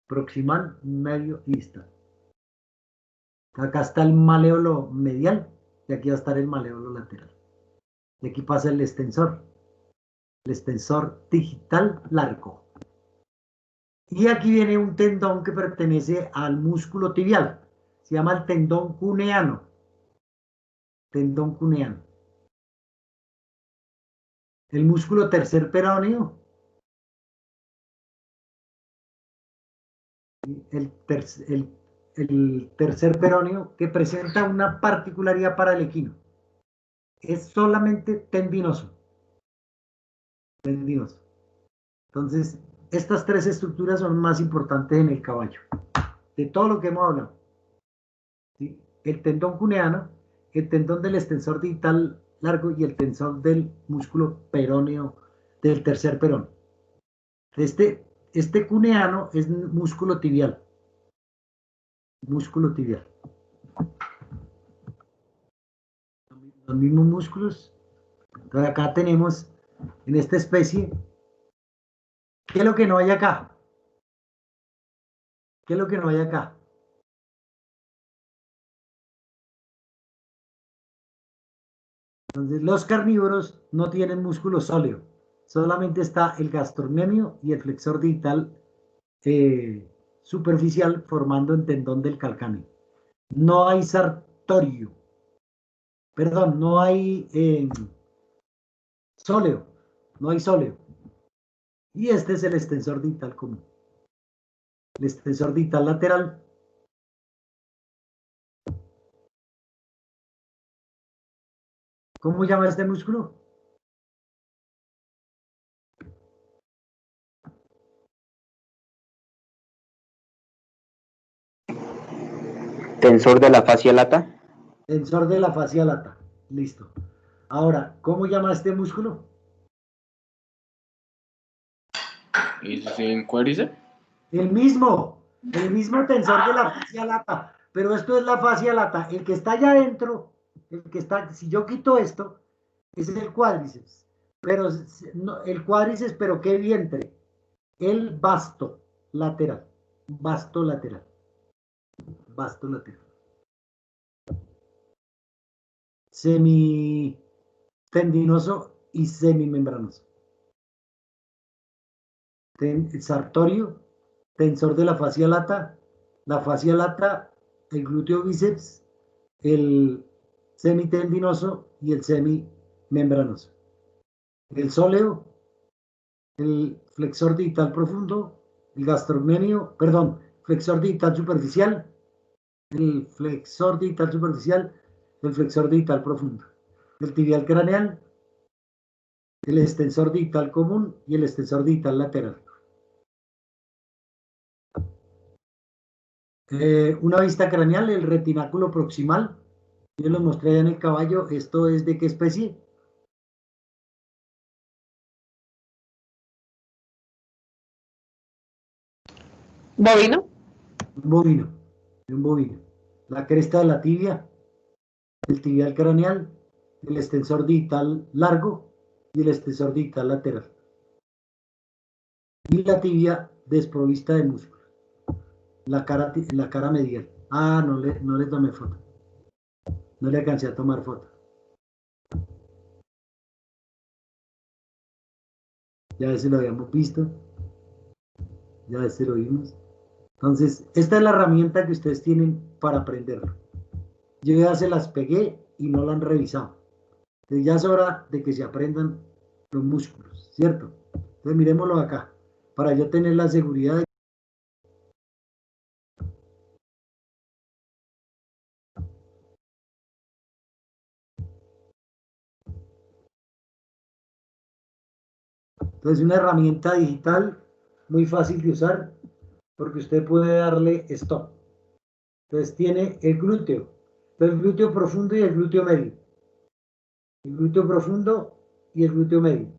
Proximal, medio y distal. Acá está el maléolo medial y aquí va a estar el maléolo lateral. Y aquí pasa el extensor digital largo. Y aquí viene un tendón que pertenece al músculo tibial. Se llama el tendón cuneano. Tendón cuneano. El músculo tercer peroneo. El tercer peroneo que presenta una particularidad para el equino. Es solamente tendinoso. Tendinoso. Entonces, estas tres estructuras son más importantes en el caballo. De todo lo que hemos hablado. ¿Sí? El tendón cuneano, el tendón del extensor digital largo y el tensor del músculo peroneo del tercer perón. Este cuneano es músculo tibial. Músculo tibial. Los mismos músculos. Entonces acá tenemos, en esta especie, ¿qué es lo que no hay acá? ¿Qué es lo que no hay acá? Entonces, los carnívoros no tienen músculo sóleo, solamente está el gastrocnemio y el flexor digital superficial formando el tendón del calcáneo. No hay sartorio, perdón, no hay sóleo, no hay sóleo. Y este es el extensor digital común. El extensor digital lateral. ¿Cómo llama este músculo?
Tensor de la fascia lata.
Tensor de la fascia lata. Listo. Ahora, ¿cómo llama este músculo?
¿Y eso en cuádriceps?
El mismo tensor de la fascia lata. Pero esto es la fascia lata. El que está allá adentro, el que está, si yo quito esto, es el cuádriceps. Pero no, el cuádriceps, pero ¿qué vientre? El vasto lateral. Vasto lateral. Vasto lateral. Semitendinoso y semimembranoso. Sartorio, tensor de la fascia lata, el glúteo bíceps, el semitendinoso y el semimembranoso. El sóleo, el flexor digital profundo, el gastrocnemio, perdón, flexor digital superficial, el flexor digital superficial, el flexor digital profundo, el tibial craneal, el extensor digital común y el extensor digital lateral. Una vista craneal, el retináculo proximal, yo lo mostré en el caballo. ¿Esto es de qué especie?
¿Bovino?
Un bovino, de un bovino. La cresta de la tibia, el tibial craneal, el extensor digital largo y el extensor digital lateral. Y la tibia desprovista de músculo. La cara medial. Ah, no le tomé foto. No le alcancé a tomar foto. Ya ese lo habíamos visto. Ya ese lo vimos. Entonces, esta es la herramienta que ustedes tienen para aprenderlo. Yo ya se las pegué y no la han revisado. Entonces ya es hora de que se aprendan los músculos, ¿cierto? Entonces miremoslo acá, para yo tener la seguridad de... Entonces una herramienta digital muy fácil de usar porque usted puede darle stop. Entonces tiene el glúteo. Entonces el glúteo profundo y el glúteo medio. El glúteo profundo y el glúteo medio.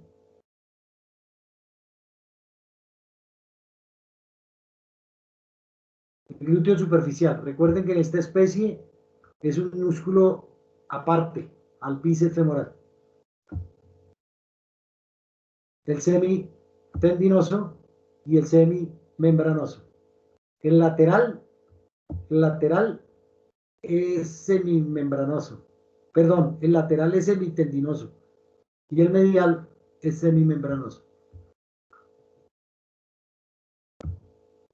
El glúteo superficial. Recuerden que en esta especie es un músculo aparte al bíceps femoral. El semitendinoso y el semimembranoso. El lateral es semimembranoso. Perdón, el lateral es semitendinoso y el medial es semimembranoso.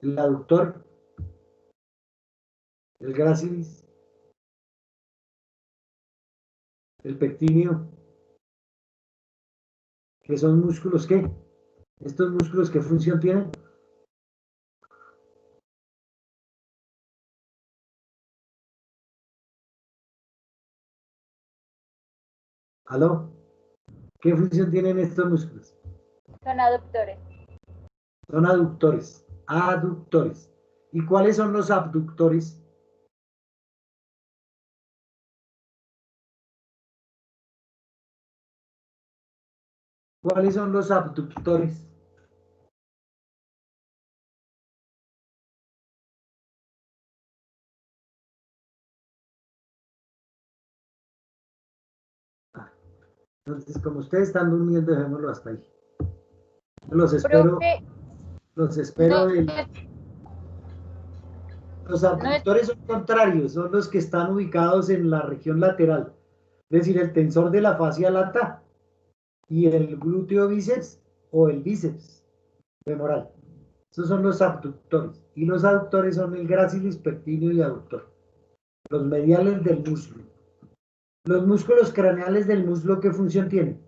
El aductor, el gracilis, el pectíneo, que son músculos ¿qué? Estos músculos, ¿qué función tienen? ¿Aló? ¿Qué función tienen estos músculos?
Son aductores.
Son aductores, aductores. ¿Y cuáles son los abductores? ¿Cuáles son los abductores? Entonces, como ustedes están durmiendo, dejémoslo hasta ahí. Los espero,
Profe,
los espero.
no,
Los
no es,
abductores son contrarios, son los que están ubicados en la región lateral. Es decir, el tensor de la fascia lata y el glúteo bíceps o el bíceps femoral. Esos son los abductores. Y los aductores son el gracilis, pectíneo y aductor. Los mediales del muslo. Los músculos craneales del muslo, ¿qué función tienen?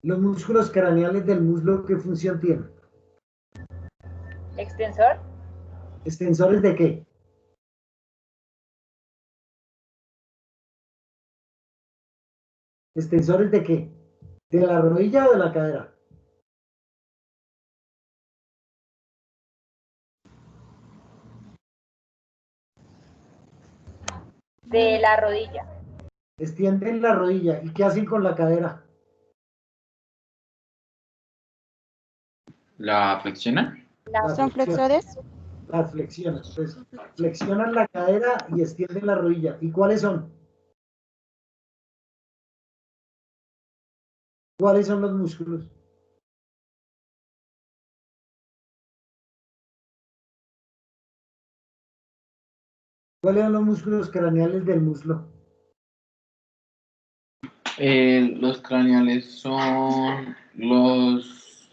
Los músculos craneales del muslo, ¿qué función tienen?
extensor,
¿Extensores de qué? ¿Extensores de qué? ¿De la rodilla o de la cadera?
de la rodilla.
Extienden la rodilla. ¿Y qué hacen con la cadera?
¿La flexiona?
La
¿Son
flexión.
flexores?
Las flexionan. Entonces, flexionan la cadera y extienden la rodilla. ¿Y cuáles son? ¿Cuáles son los músculos? ¿Cuáles son los músculos craneales del muslo?
Los craneales son los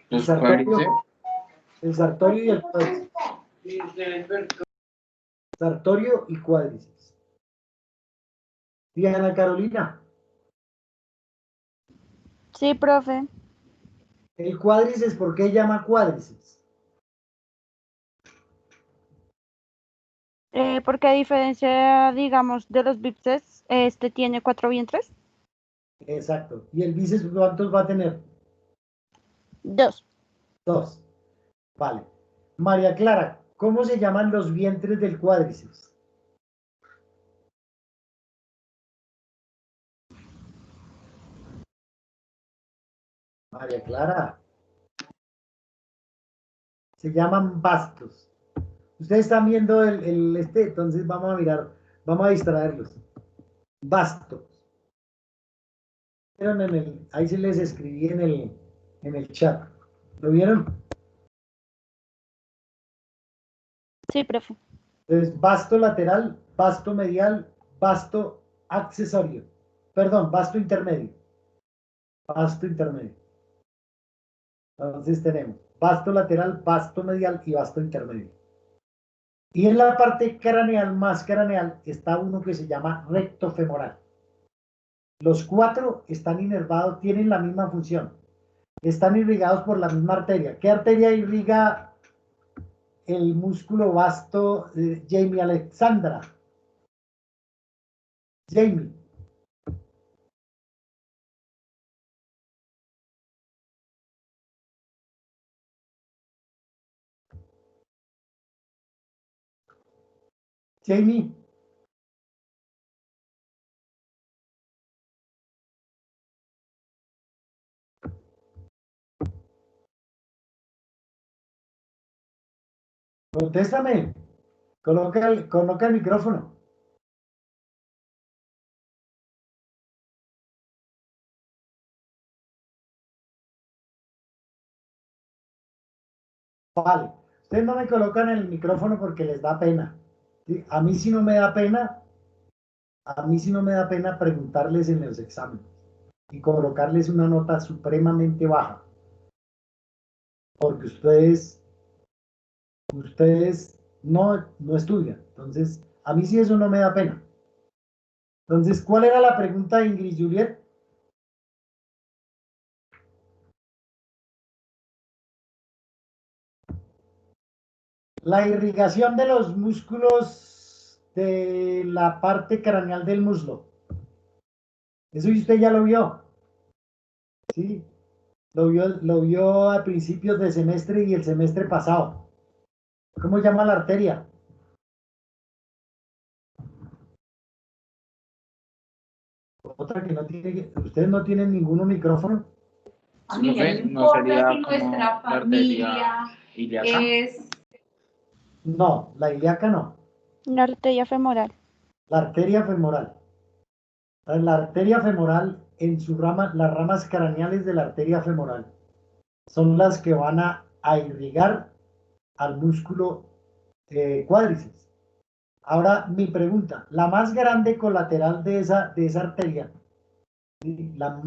cuádriceps.
El sartorio y el cuádriceps. Sartorio y cuádriceps. Diana Carolina,
Sí, profe.
el cuádriceps, ¿por qué llama cuádriceps?
Porque a diferencia, digamos, de los bíceps, este tiene 4 vientres.
Exacto. ¿Y el bíceps cuántos va a tener?
2.
2. Vale. María Clara, ¿cómo se llaman los vientres del cuádriceps? María Clara. Se llaman bastos. Ustedes están viendo entonces vamos a mirar, vamos a distraerlos. Bastos. ¿Vieron ahí se les escribí en el chat? ¿Lo vieron?
Sí, profe.
Entonces, basto lateral, basto medial, basto accesorio. Perdón, basto intermedio. Basto intermedio. Entonces tenemos basto lateral, basto medial y basto intermedio. Y en la parte craneal, más craneal, está uno que se llama recto femoral. Los 4 están inervados, tienen la misma función. Están irrigados por la misma arteria. ¿Qué arteria irriga el músculo vasto de Jamie Alexandra? Jamie. Jamie. Contéstame. Coloca el micrófono. Vale. Ustedes no me colocan el micrófono porque les da pena. ¿Sí? A mí sí no me da pena. A mí sí no me da pena preguntarles en los exámenes y colocarles una nota supremamente baja. Porque ustedes no estudian. Entonces, a mí sí eso no me da pena. Entonces, ¿cuál era la pregunta, Ingrid Juliet? La irrigación de los músculos de la parte craneal del muslo. Eso usted ya lo vio. Sí, lo vio a principios de semestre y el semestre pasado. ¿Cómo llama la arteria? Otra que no tiene, ustedes no tienen ninguno micrófono.
A mí
Profe,
no
¿no
importa
sería
si
como
nuestra
la
familia
arteria ilíaca?
es...
No, la ilíaca no.
La arteria femoral.
La arteria femoral. La arteria femoral en su rama, las ramas craneales de la arteria femoral son las que van a irrigar al músculo cuádriceps. Ahora mi pregunta, la más grande colateral de esa arteria, ¿sí? La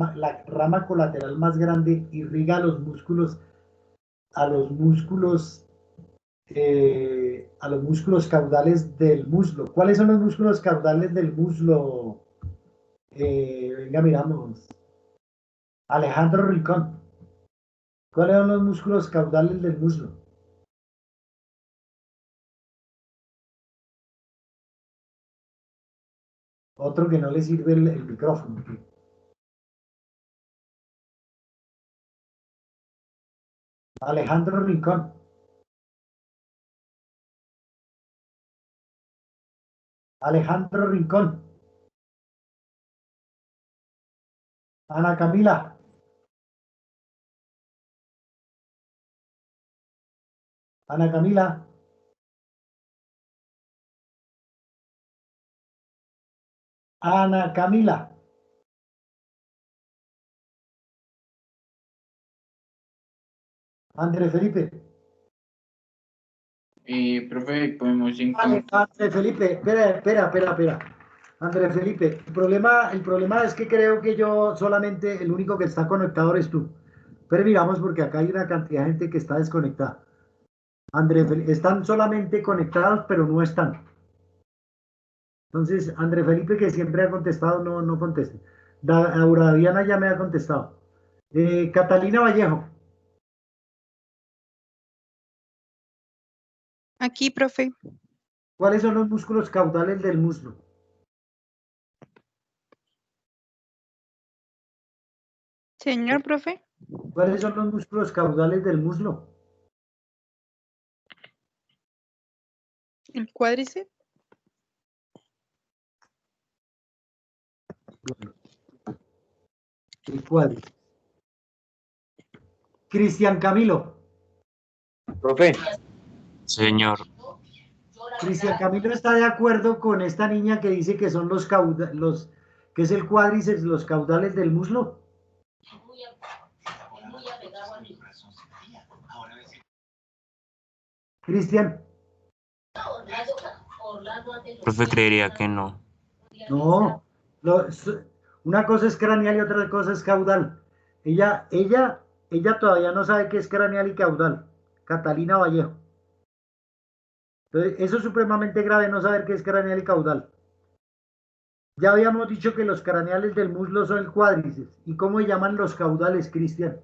rama colateral más grande irriga a los músculos caudales del muslo. ¿Cuáles son los músculos caudales del muslo? Venga, miramos. Alejandro Rincón. ¿Cuáles son los músculos caudales del muslo? Otro que no le sirve el micrófono. Alejandro Rincón. Alejandro Rincón. Ana Camila. Ana Camila. Ana Camila. André Felipe.
Profe, podemos
André Felipe, espera. André Felipe, el problema es que creo que yo solamente, el único que está conectado eres tú. Pero miramos porque acá hay una cantidad de gente que está desconectada. André Felipe, están solamente conectados, pero no están. Entonces, André Felipe, que siempre ha contestado, no conteste. Aura Diana ya me ha contestado. Catalina Vallejo,
Aquí, profe.
¿cuáles son los músculos caudales del muslo?
Señor, profe.
¿Cuáles son los músculos caudales del muslo?
El cuádriceps.
Bueno, el cuádriceps. Cristian Camilo.
Profe,
Señor,
Cristian Camilo está de acuerdo con esta niña que dice que son que es el cuádriceps, los caudales del muslo. Cristian,
profe, creería que no.
no. Una cosa es craneal y otra cosa es caudal. Ella todavía no sabe qué es craneal y caudal. Catalina Vallejo. Entonces, eso es supremamente grave no saber qué es craneal y caudal. Ya habíamos dicho que los craneales del muslo son el cuádriceps. ¿Y cómo se llaman los caudales, Cristian?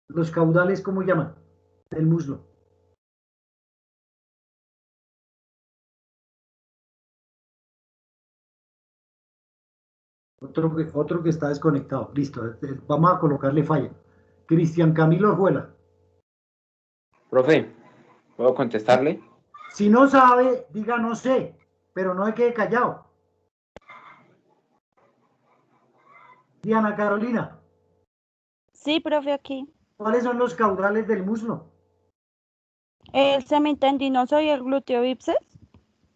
Los caudales, ¿cómo llaman? Del muslo. Otro que está desconectado. Listo. Vamos a colocarle falla. Cristian Camilo Orjuela.
profe, ¿puedo contestarle?
Si no sabe, diga no sé, pero no se quede callado. Diana Carolina,
Sí, profe, aquí.
¿cuáles son los caudales del muslo?
El semitendinoso y el glúteo bíceps.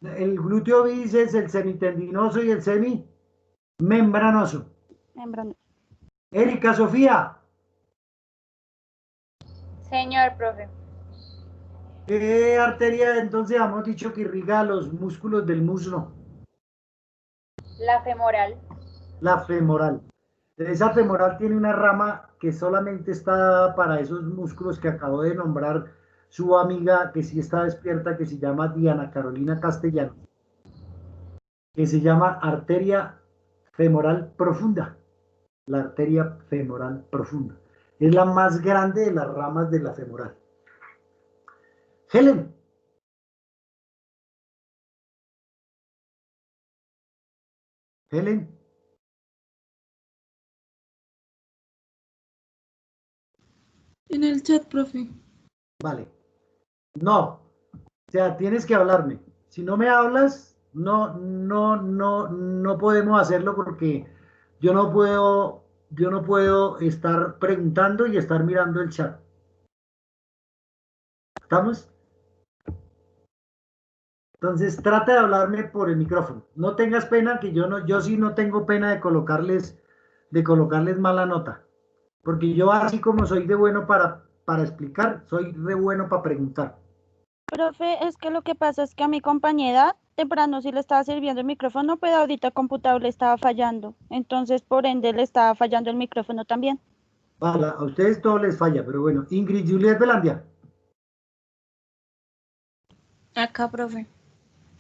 El glúteo bíceps, el semitendinoso y el semimembranoso.
Membrana.
Erika Sofía,
Señor profe,
¿qué arteria entonces hemos dicho que irriga los músculos del muslo?
la femoral.
La femoral. Esa femoral tiene una rama que solamente está dada para esos músculos que acabo de nombrar su amiga que sí está despierta, que se llama Diana Carolina Castellano, que se llama arteria femoral profunda. La arteria femoral profunda. Es la más grande de las ramas de la femoral. Helen. Helen.
En el chat, profe.
Vale. No. O sea, tienes que hablarme. Si no me hablas, no podemos hacerlo porque yo no puedo estar preguntando y estar mirando el chat. ¿Estamos? Entonces trata de hablarme por el micrófono. No tengas pena, que yo sí no tengo pena de colocarles mala nota. Porque yo así como soy de bueno para explicar, soy de bueno para preguntar.
Profe, es que lo que pasa es que a mi compañera temprano sí le estaba sirviendo el micrófono, pero ahorita el computador le estaba fallando. Entonces, por ende, le estaba fallando el micrófono también.
Vale, a ustedes todo les falla, pero bueno. Ingrid Juliet Belandia.
Acá, profe.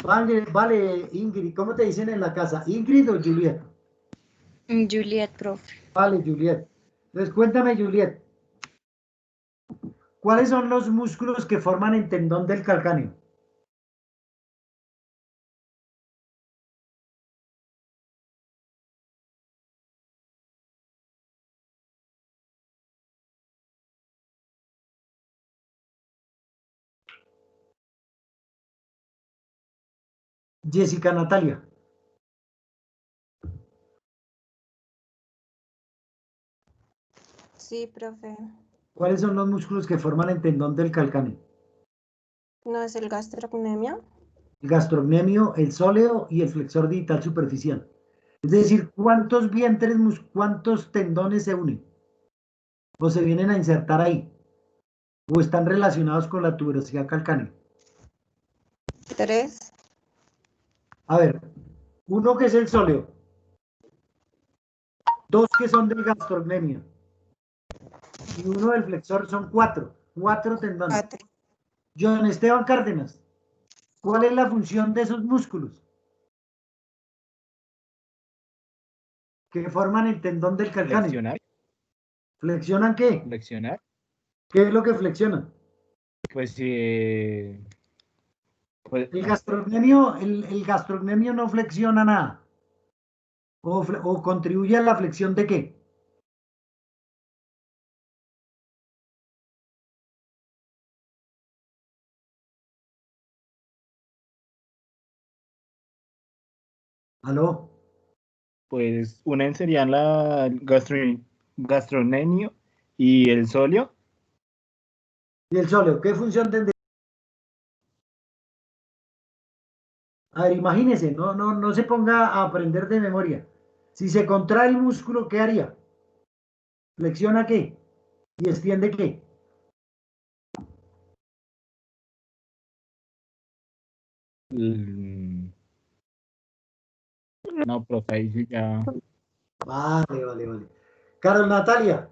Vale, Ingrid, ¿cómo te dicen en la casa? ¿Ingrid o Juliet?
Juliet, profe.
Vale, Juliet. Entonces, cuéntame, Juliet, ¿cuáles son los músculos que forman el tendón del calcáneo? Jessica Natalia.
Sí, profe.
¿Cuáles son los músculos que forman el tendón del calcáneo?
¿No es el gastrocnemio?
El gastrocnemio, el sóleo y el flexor digital superficial. Es decir, ¿cuántos cuántos tendones se unen? ¿O se vienen a insertar ahí? ¿O están relacionados con la tuberosidad calcánea?
3.
A ver, uno que es el sóleo, dos que son del gastrocnemio y uno del flexor, son 4. 4 tendones.
4.
John Esteban Cárdenas, ¿cuál es la función de esos músculos que forman el tendón del calcáneo?
Flexionar.
¿Flexionan qué?
Flexionar.
¿Qué es lo que flexionan?
Pues
El gastrocnemio no flexiona nada. ¿O contribuye a la flexión de qué? ¿Aló?
pues una serían la gastrocnemio y el sóleo.
¿Y el sóleo? ¿Qué función tendría? A ver, imagínese, no se ponga a aprender de memoria. Si se contrae el músculo, ¿qué haría? ¿Flexiona qué? ¿Y extiende qué?
No, profe, ahí sí ya.
Vale. Carol Natalia.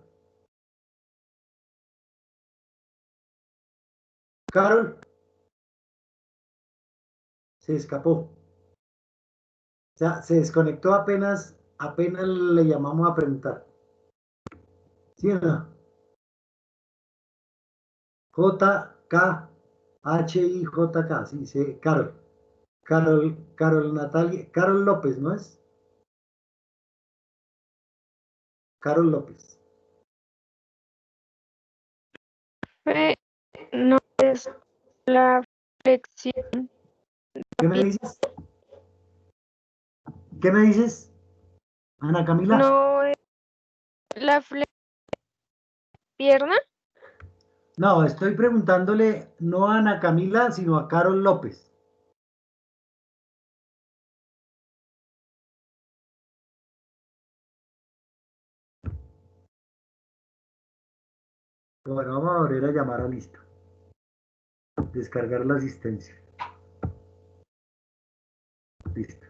Carol. Se escapó. O sea, se desconectó apenas le llamamos a preguntar. ¿Sí o no? J-K-H-I-J-K. Sí, Carol. Carol Natalia. Carol López, ¿no es? Carol López.
No es la flexión.
¿Qué me dices? ¿Qué me dices? Ana Camila.
No es la pierna.
No, estoy preguntándole no a Ana Camila, sino a Carol López. Bueno, vamos a volver a llamar a listo. Descargar la asistencia. Listo.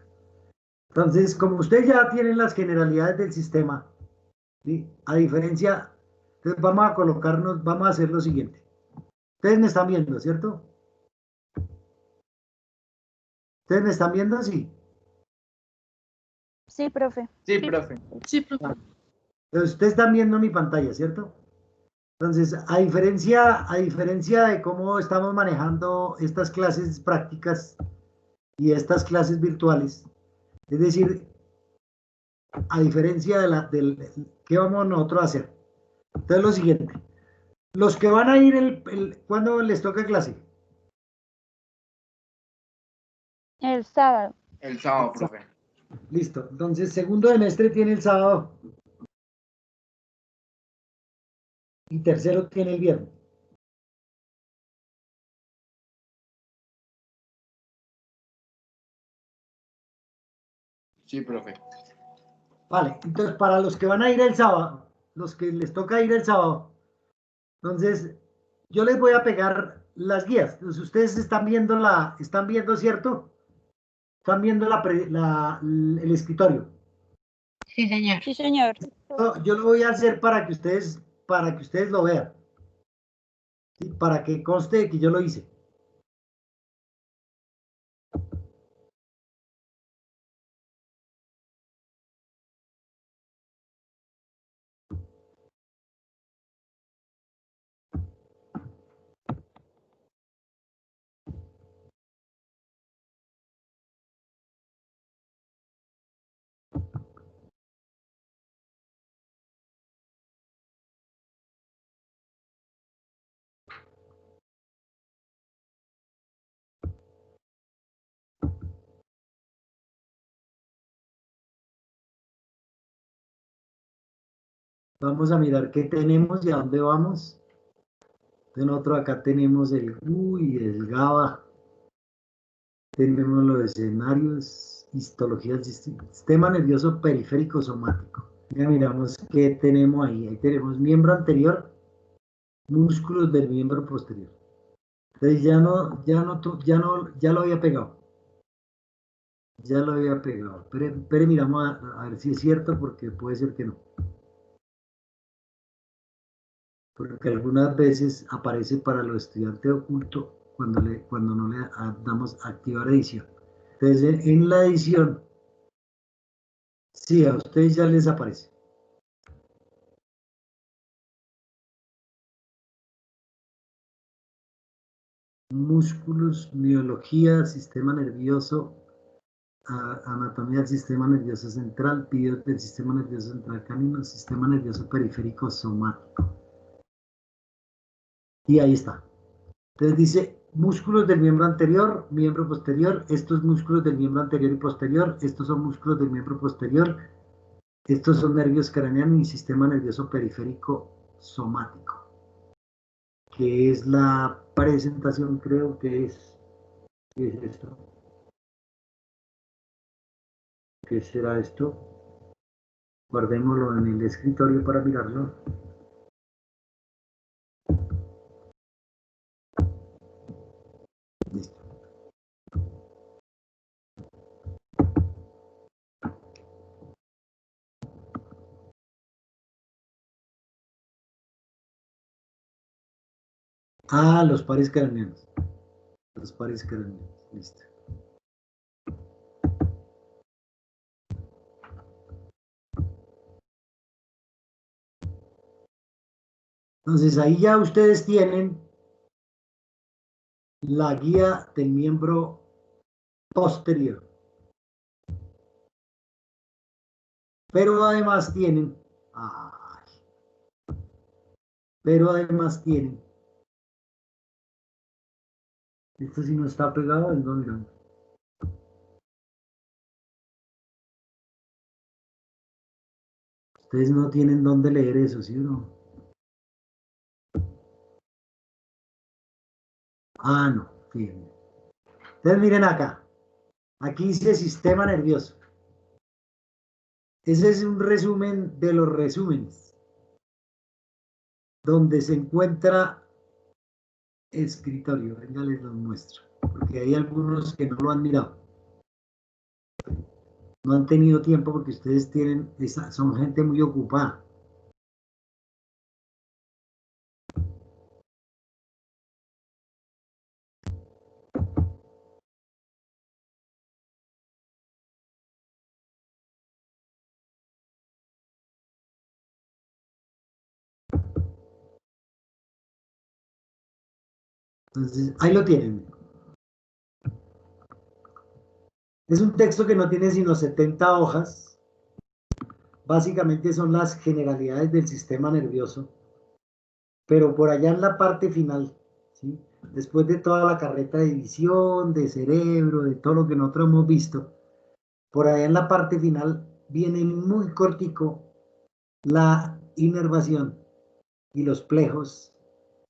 Entonces, como ustedes ya tienen las generalidades del sistema, ¿sí? A diferencia, entonces vamos a colocarnos, vamos a hacer lo siguiente. Ustedes me están viendo, ¿cierto? ¿Ustedes me están viendo? Sí.
Sí, profe.
Sí, profe.
Sí, profe.
Entonces, ustedes están viendo mi pantalla, ¿cierto? Entonces, a diferencia de cómo estamos manejando estas clases prácticas y estas clases virtuales, es decir, a diferencia del ¿qué vamos nosotros a hacer? Entonces, lo siguiente, los que van a ir ¿cuándo les toca clase?
El sábado.
El sábado, profe.
Listo, entonces segundo semestre tiene el sábado y tercero tiene el viernes.
Sí, profe.
Vale, entonces para los que van a ir el sábado, los que les toca ir el sábado, entonces yo les voy a pegar las guías. Entonces ustedes están viendo, ¿cierto? Están viendo el escritorio.
Sí, señor.
Sí, señor.
Yo lo voy a hacer para que ustedes lo vean. ¿Sí? Para que conste de que yo lo hice. Vamos a mirar qué tenemos y a dónde vamos. Entonces nosotros acá tenemos el GABA. Tenemos los escenarios, histologías, sistema nervioso periférico somático. Ya miramos qué tenemos ahí. Ahí tenemos miembro anterior, músculos del miembro posterior. Entonces ya lo había pegado. Ya lo había pegado. Espere, miramos a ver si es cierto, porque puede ser que no. Porque algunas veces aparece para los estudiantes oculto cuando no le damos activar edición. Entonces, en la edición, sí, a ustedes ya les aparece. Músculos, miología, sistema nervioso, anatomía del sistema nervioso central, videos del sistema nervioso central canino, sistema nervioso periférico somático. Y ahí está. Entonces dice músculos del miembro anterior, miembro posterior, estos músculos del miembro anterior y posterior, estos son músculos del miembro posterior, estos son nervios craneanos y sistema nervioso periférico somático, que es la presentación, creo que es esto. ¿Qué será esto? Guardémoslo en el escritorio para mirarlo. Listo. Ah, los pares craneanos. Los pares craneanos. Listo. Entonces ahí ya ustedes tienen la guía del miembro posterior. Pero además tienen, esto si no está pegado, ¿en dónde? Ustedes no tienen dónde leer eso, ¿sí o no? Ah, no, fíjense. Entonces miren acá. Aquí dice sistema nervioso. Ese es un resumen de los resúmenes, donde se encuentra escritorio. Venga, les los muestro, porque hay algunos que no lo han mirado. No han tenido tiempo porque ustedes son gente muy ocupada. Entonces, ahí lo tienen. Es un texto que no tiene sino 70 hojas. Básicamente son las generalidades del sistema nervioso. Pero por allá en la parte final, ¿sí? Después de toda la carreta de visión, de cerebro, de todo lo que nosotros hemos visto, por allá en la parte final viene muy cortico la inervación y los plejos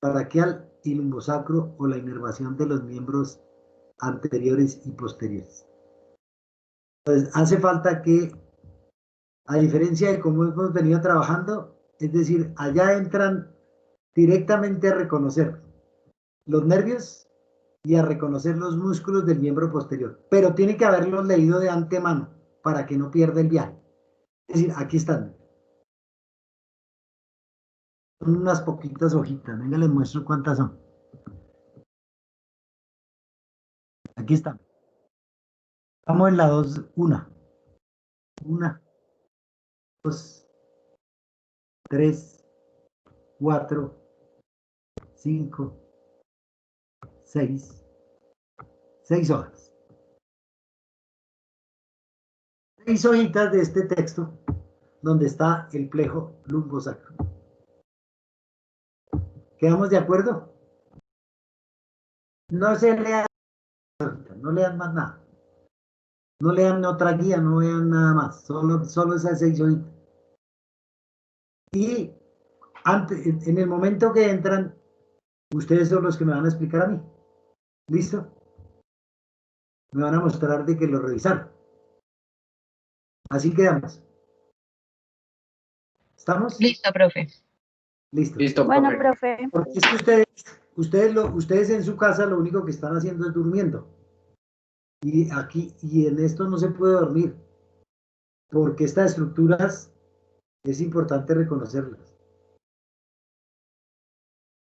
braquial y lumbosacro o la inervación de los miembros anteriores y posteriores. Entonces, hace falta que, a diferencia de cómo hemos venido trabajando, es decir, allá entran directamente a reconocer los nervios y a reconocer los músculos del miembro posterior, pero tiene que haberlos leído de antemano para que no pierda el viaje. Es decir, aquí están. Son unas poquitas hojitas. Venga, les muestro cuántas son. Aquí están. Estamos en la 2, 1, 2, 3, 4, 5, 6 hojas. 6 hojitas de este texto donde está el plejo lumbosacro. ¿Quedamos de acuerdo? No se lean, no lean más nada. No lean otra guía, no lean nada más. Solo esas 6 hojitas. Y en el momento que entran, ustedes son los que me van a explicar a mí. ¿Listo? Me van a mostrar de que lo revisaron. Así quedamos. ¿Estamos?
Listo, profe.
Listo.
Listo,
Bueno,
profe.
profe.
Porque es que ustedes, ustedes en su casa lo único que están haciendo es durmiendo. Y aquí, y en esto no se puede dormir, porque estas estructuras es importante reconocerlas.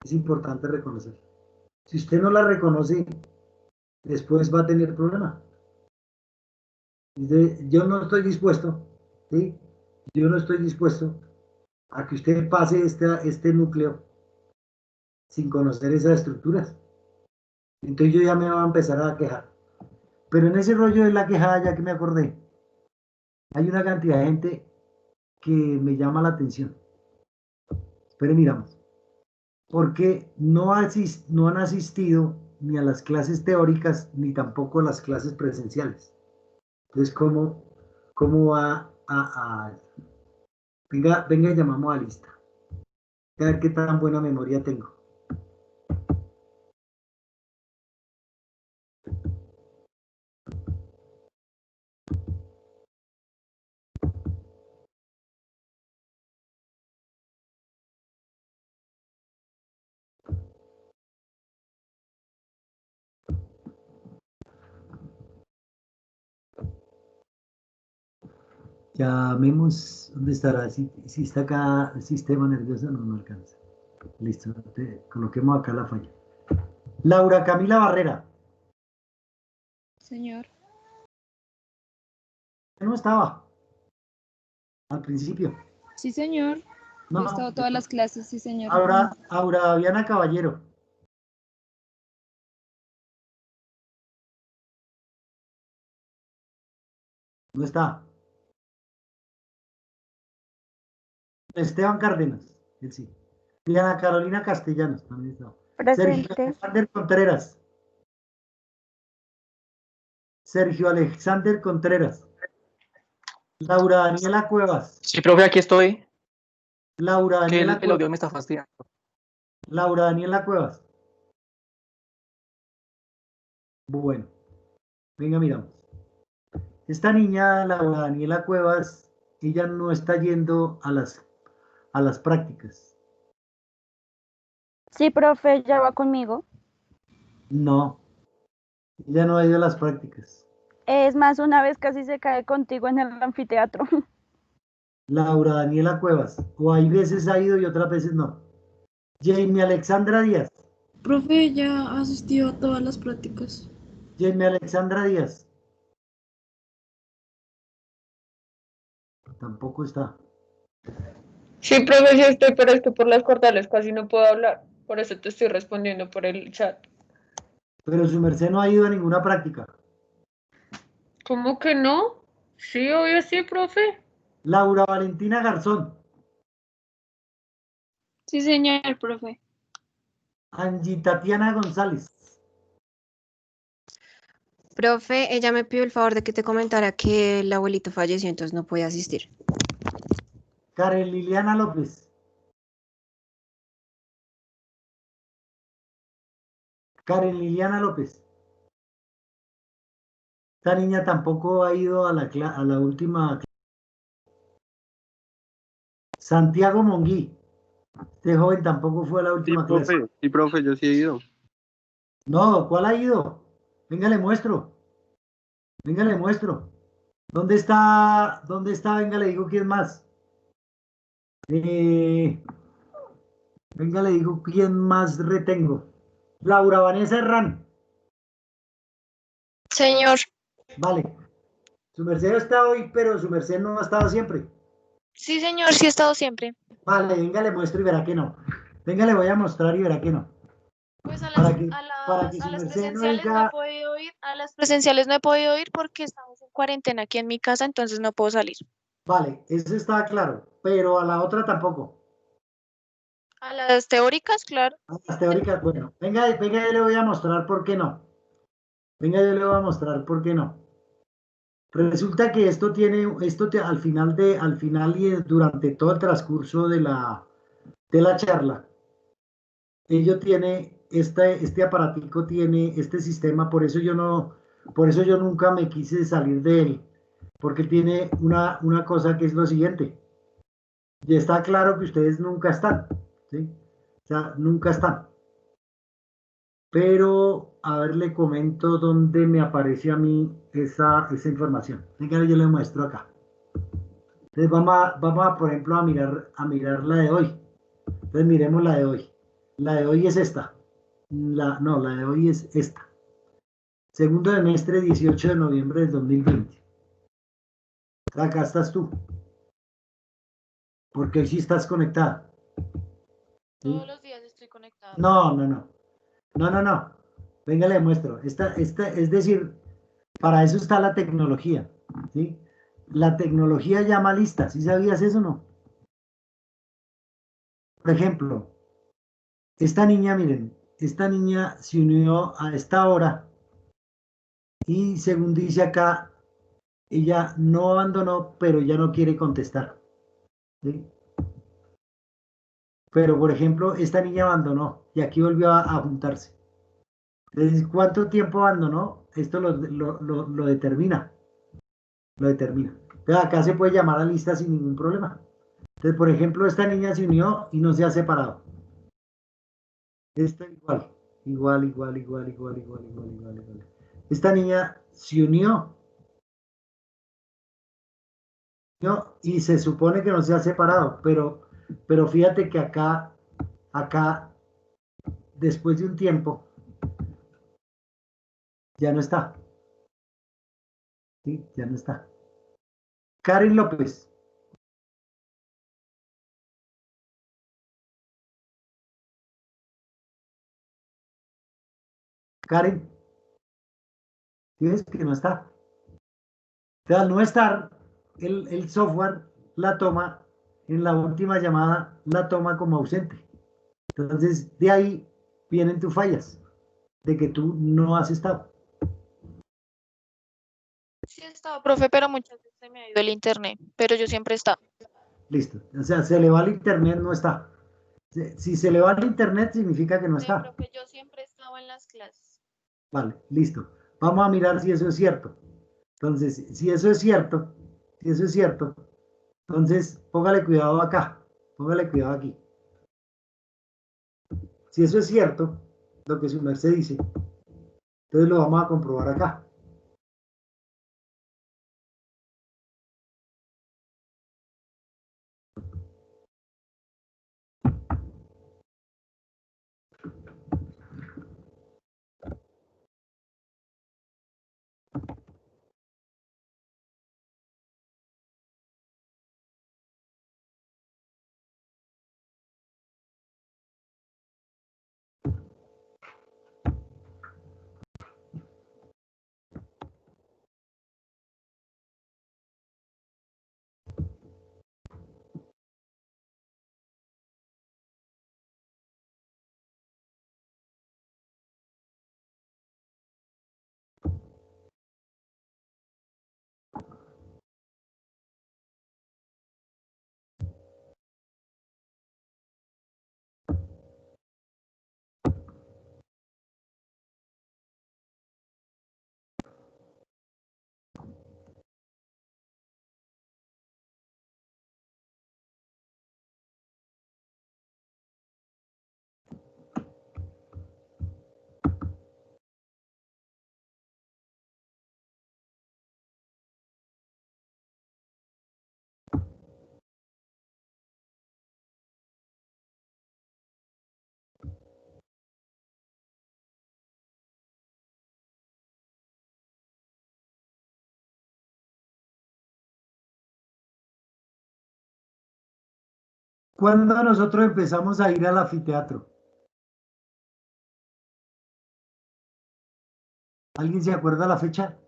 Es importante reconocerlas. Si usted no las reconoce, después va a tener problemas. Yo no estoy dispuesto, ¿sí? Yo no estoy dispuesto a que usted pase este núcleo sin conocer esas estructuras. Entonces yo ya me voy a empezar a quejar. Pero en ese rollo de la quejada, ya que me acordé, hay una cantidad de gente que me llama la atención. Pero miramos, porque no han asistido ni a las clases teóricas ni tampoco a las clases presenciales. Entonces, ¿cómo va a... Venga, y llamamos a lista. A ver qué tan buena memoria tengo. Llamemos, ¿dónde estará? Si está acá el sistema nervioso, no alcanza. Listo, coloquemos acá la falla. Laura Camila Barrera.
Señor.
No estaba al principio.
Sí, señor.
No,
He estado todas las clases, sí, señor.
Aura Diana Caballero. No está. Esteban Cárdenas, él sí. Diana Carolina Castellanos también está.
Presente.
Sergio Alexander Contreras. Sergio Alexander Contreras. Laura Daniela Cuevas.
Sí, profe, aquí estoy.
Laura
Que
Daniela
el audio me está fastidiando.
Laura Daniela Cuevas. Bueno, venga, miramos. Esta niña, Laura Daniela Cuevas, ella no está yendo a las prácticas.
Sí, profe, ya va conmigo.
No, ella no ha ido a las prácticas.
Es más, una vez casi se cae contigo en el anfiteatro.
Laura Daniela Cuevas, o hay veces ha ido y otras veces no. Jamie Alexandra Díaz.
Profe, ya asistió a todas las prácticas.
Jamie Alexandra Díaz. Tampoco está.
Sí, profe, sí estoy, pero es que por las cortales casi no puedo hablar. Por eso te estoy respondiendo por el chat.
Pero su merced no ha ido a ninguna práctica.
¿Cómo que no? Sí, obvio sí, profe.
Laura Valentina Garzón.
Sí, señor, profe.
Angie Tatiana González.
Profe, ella me pidió el favor de que te comentara que el abuelito falleció, entonces no puede asistir.
Karen Liliana López. Karen Liliana López. Esta niña tampoco ha ido a la última clase. Santiago Monguí. Este joven tampoco fue a la última clase.
Sí, profe, yo sí he ido.
No, ¿cuál ha ido? Venga, le muestro. Venga, le muestro. ¿Dónde está? ¿Dónde está? Venga, le digo quién más. Venga, le digo quién más retengo. Laura Vanessa Herrán.
Señor.
Vale. Su merced está hoy, pero su merced no ha estado siempre.
Sí, señor, sí he estado siempre.
Vale, venga, le muestro y verá que no. Venga, le voy a mostrar y verá que no.
Pues a
Para
las
que su merced
presenciales
no
no he
diga...
podido ir. A las presenciales no he podido ir porque estamos en cuarentena aquí en mi casa, entonces no puedo salir.
Vale, eso está claro, pero a la otra tampoco.
A las teóricas, claro.
A las teóricas, bueno. Venga, yo le voy a mostrar por qué no. Venga, yo le voy a mostrar por qué no. Resulta que al final y durante todo el transcurso de la charla, ello tiene, este aparatico tiene este sistema, por eso yo nunca me quise salir de él, porque tiene una cosa que es lo siguiente. Y está claro que ustedes nunca están, ¿sí? O sea, nunca están. pero a ver, le comento dónde me aparece a mí esa información. Venga, yo le muestro acá. Entonces vamos a, por ejemplo, a mirar la de hoy. Entonces miremos la de hoy. La de hoy es esta. No, la de hoy es esta. Segundo semestre, 18 de noviembre del 2020. Acá estás tú. Porque hoy sí estás conectada. ¿Sí?
Todos los días estoy conectada.
No. No. Venga, le muestro. Es decir, para eso está la tecnología. ¿Sí? La tecnología llama lista. ¿Sí sabías eso o no? Por ejemplo, esta niña, miren, esta niña se unió a esta hora y según dice acá, ella no abandonó, pero ya no quiere contestar. ¿Sí? Pero, por ejemplo, esta niña abandonó y aquí volvió a juntarse. Entonces, ¿cuánto tiempo abandonó? Esto lo determina. Lo determina. Entonces, acá se puede llamar a lista sin ningún problema. Entonces, por ejemplo, esta niña se unió y no se ha separado. Esta igual. Esta niña se unió y se supone que no se ha separado, pero fíjate que acá, después de un tiempo, ya no está. ¿Sí? Ya no está. Karen López. Karen. Fíjense que no está. O sea, al no estar, el software la toma, en la última llamada, la toma como ausente. Entonces, de ahí vienen tus fallas, de que tú no has estado.
Sí he estado, profe, pero muchas veces se me ha ido el internet, pero yo siempre he estado.
Listo. O sea, se le va el internet, no está. Si se le va el internet, significa que no
Sí,
está.
profe, yo siempre he estado en las clases.
Vale, listo. Vamos a mirar si eso es cierto. Entonces, si eso es cierto, entonces póngale cuidado acá, póngale cuidado aquí. Si eso es cierto, lo que su merced dice, entonces lo vamos a comprobar acá. ¿Cuándo nosotros empezamos a ir al anfiteatro? ¿Alguien se acuerda la fecha?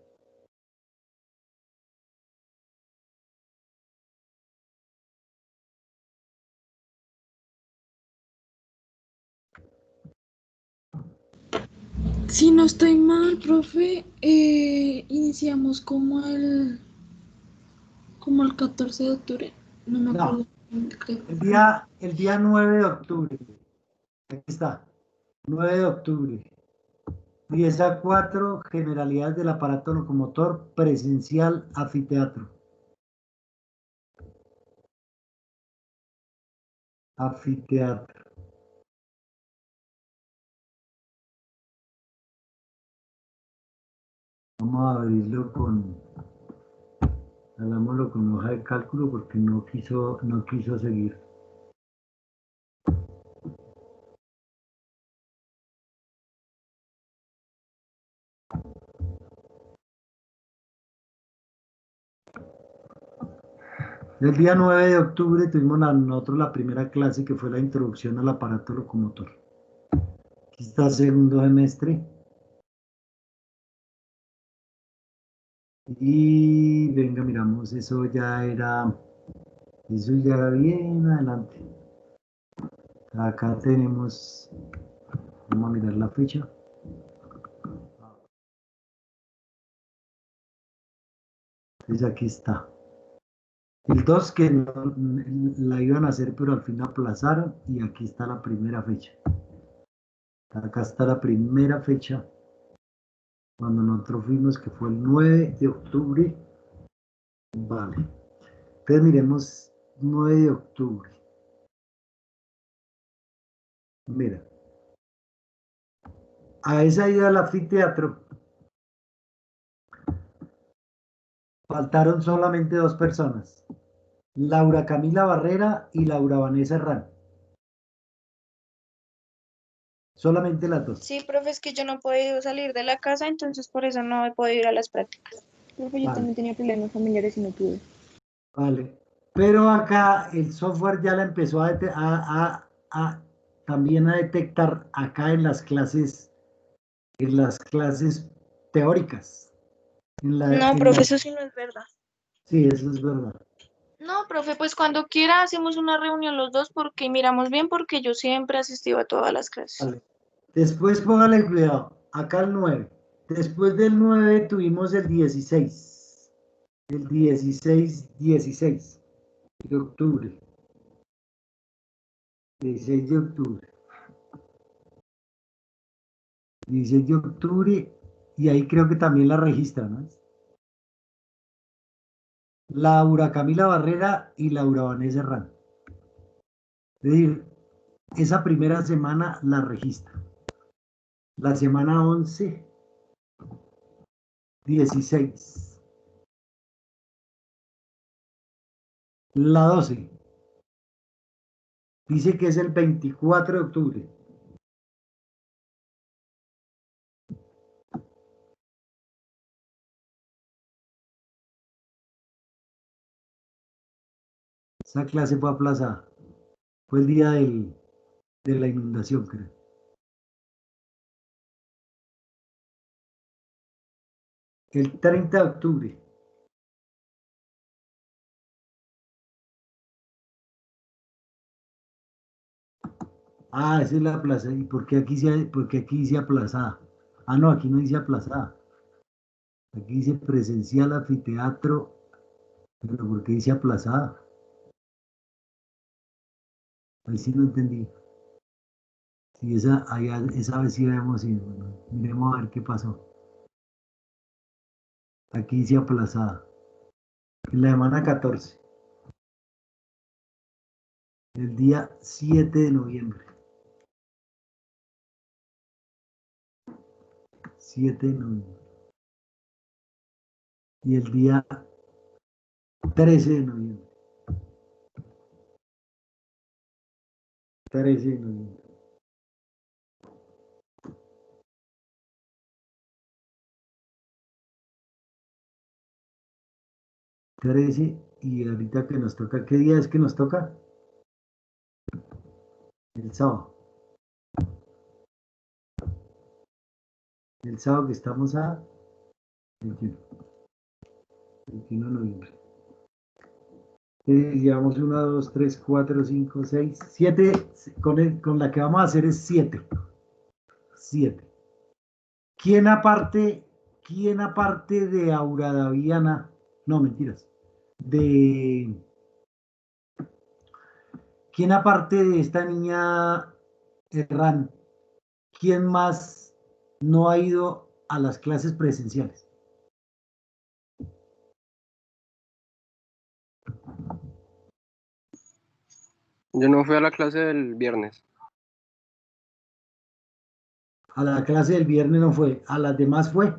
Si no estoy mal, profe, iniciamos como el 14 de octubre. No me acuerdo. Creo.
El día 9 de octubre. Aquí está. 9 de octubre. 10 a 4, generalidades del aparato locomotor, presencial, anfiteatro. Anfiteatro. Vamos a abrirlo hagámoslo con hoja de cálculo porque no quiso seguir. El día 9 de octubre tuvimos nosotros la primera clase que fue la introducción al aparato locomotor. Aquí está el segundo semestre. Y venga, miramos, eso ya era bien adelante. Acá tenemos, vamos a mirar la fecha. Entonces aquí está. El 2 que la iban a hacer, pero al fin aplazaron. Y aquí está la primera fecha. Acá está la primera fecha. Cuando nosotros fuimos, que fue el 9 de octubre. Vale. Entonces miremos 9 de octubre. Mira. A esa ida al anfiteatro faltaron solamente 2 personas. Laura Camila Barrera y Laura Vanessa Herrán. Solamente las 2.
Sí, profe, es que yo no he podido salir de la casa, entonces por eso no he podido ir a las prácticas.
Profe, yo también tenía problemas familiares y no pude.
Vale. Pero acá el software ya la empezó también a detectar acá en las clases teóricas.
No, profe, eso sí no es verdad.
Sí, eso es verdad.
No, profe, pues cuando quiera hacemos una reunión los dos porque miramos bien porque yo siempre he asistido a todas las clases.
Vale. Después póngale cuidado, acá el 9. Después del 9 tuvimos el 16. El 16 de octubre. 16 de octubre. 16 de octubre, y ahí creo que también la registran, ¿no? Laura Camila Barrera y Laura Vanessa Herrán. Es decir, esa primera semana la registra. La semana 11, 16. La 12. Dice que es el 24 de octubre. Esa clase fue aplazada. Fue el día de la inundación, creo. El 30 de octubre. Ah, esa es la aplazada. ¿Y por qué aquí dice aplazada? Ah, no, aquí no dice aplazada. Aquí dice presencial anfiteatro. Pero ¿por qué dice aplazada? Ahí sí no entendí. Sí, esa vez sí habíamos ido. Bueno, miremos a ver qué pasó. Aquí dice aplazada. En la semana 14. El día 7 de noviembre. 7 de noviembre. Y el día 13 de noviembre. 13 de noviembre. Y ahorita que nos toca, ¿qué día es que nos toca? El sábado. El sábado que estamos a 21. 21 de noviembre. Llevamos 1, 2, 3, 4, 5, 6, 7. Con la que vamos a hacer es 7. 7. ¿Quién aparte de Aura Daviana? No, mentiras. ¿Quién aparte de esta niña Herrán? ¿Quién más no ha ido a las clases presenciales?
Yo no fui a la clase del viernes.
A la clase del viernes no fue. ¿A las demás fue?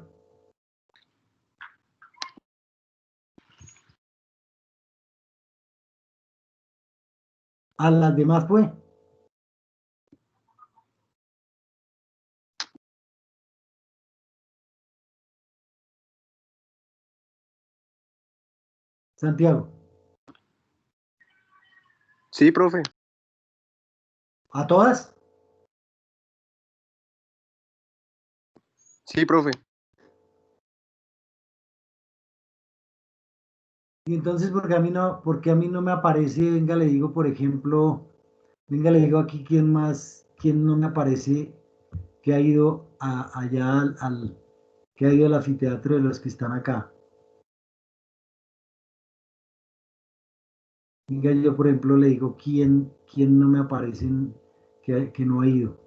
A las demás fue. Santiago.
Sí, profe.
¿A todas?
Sí, profe.
Y entonces, porque a mí no me aparece, venga, le digo, por ejemplo, venga, le digo aquí quién no me aparece que ha ido allá que ha ido al anfiteatro de los que están acá. Venga, yo, por ejemplo, le digo quién no me aparecen que no ha ido.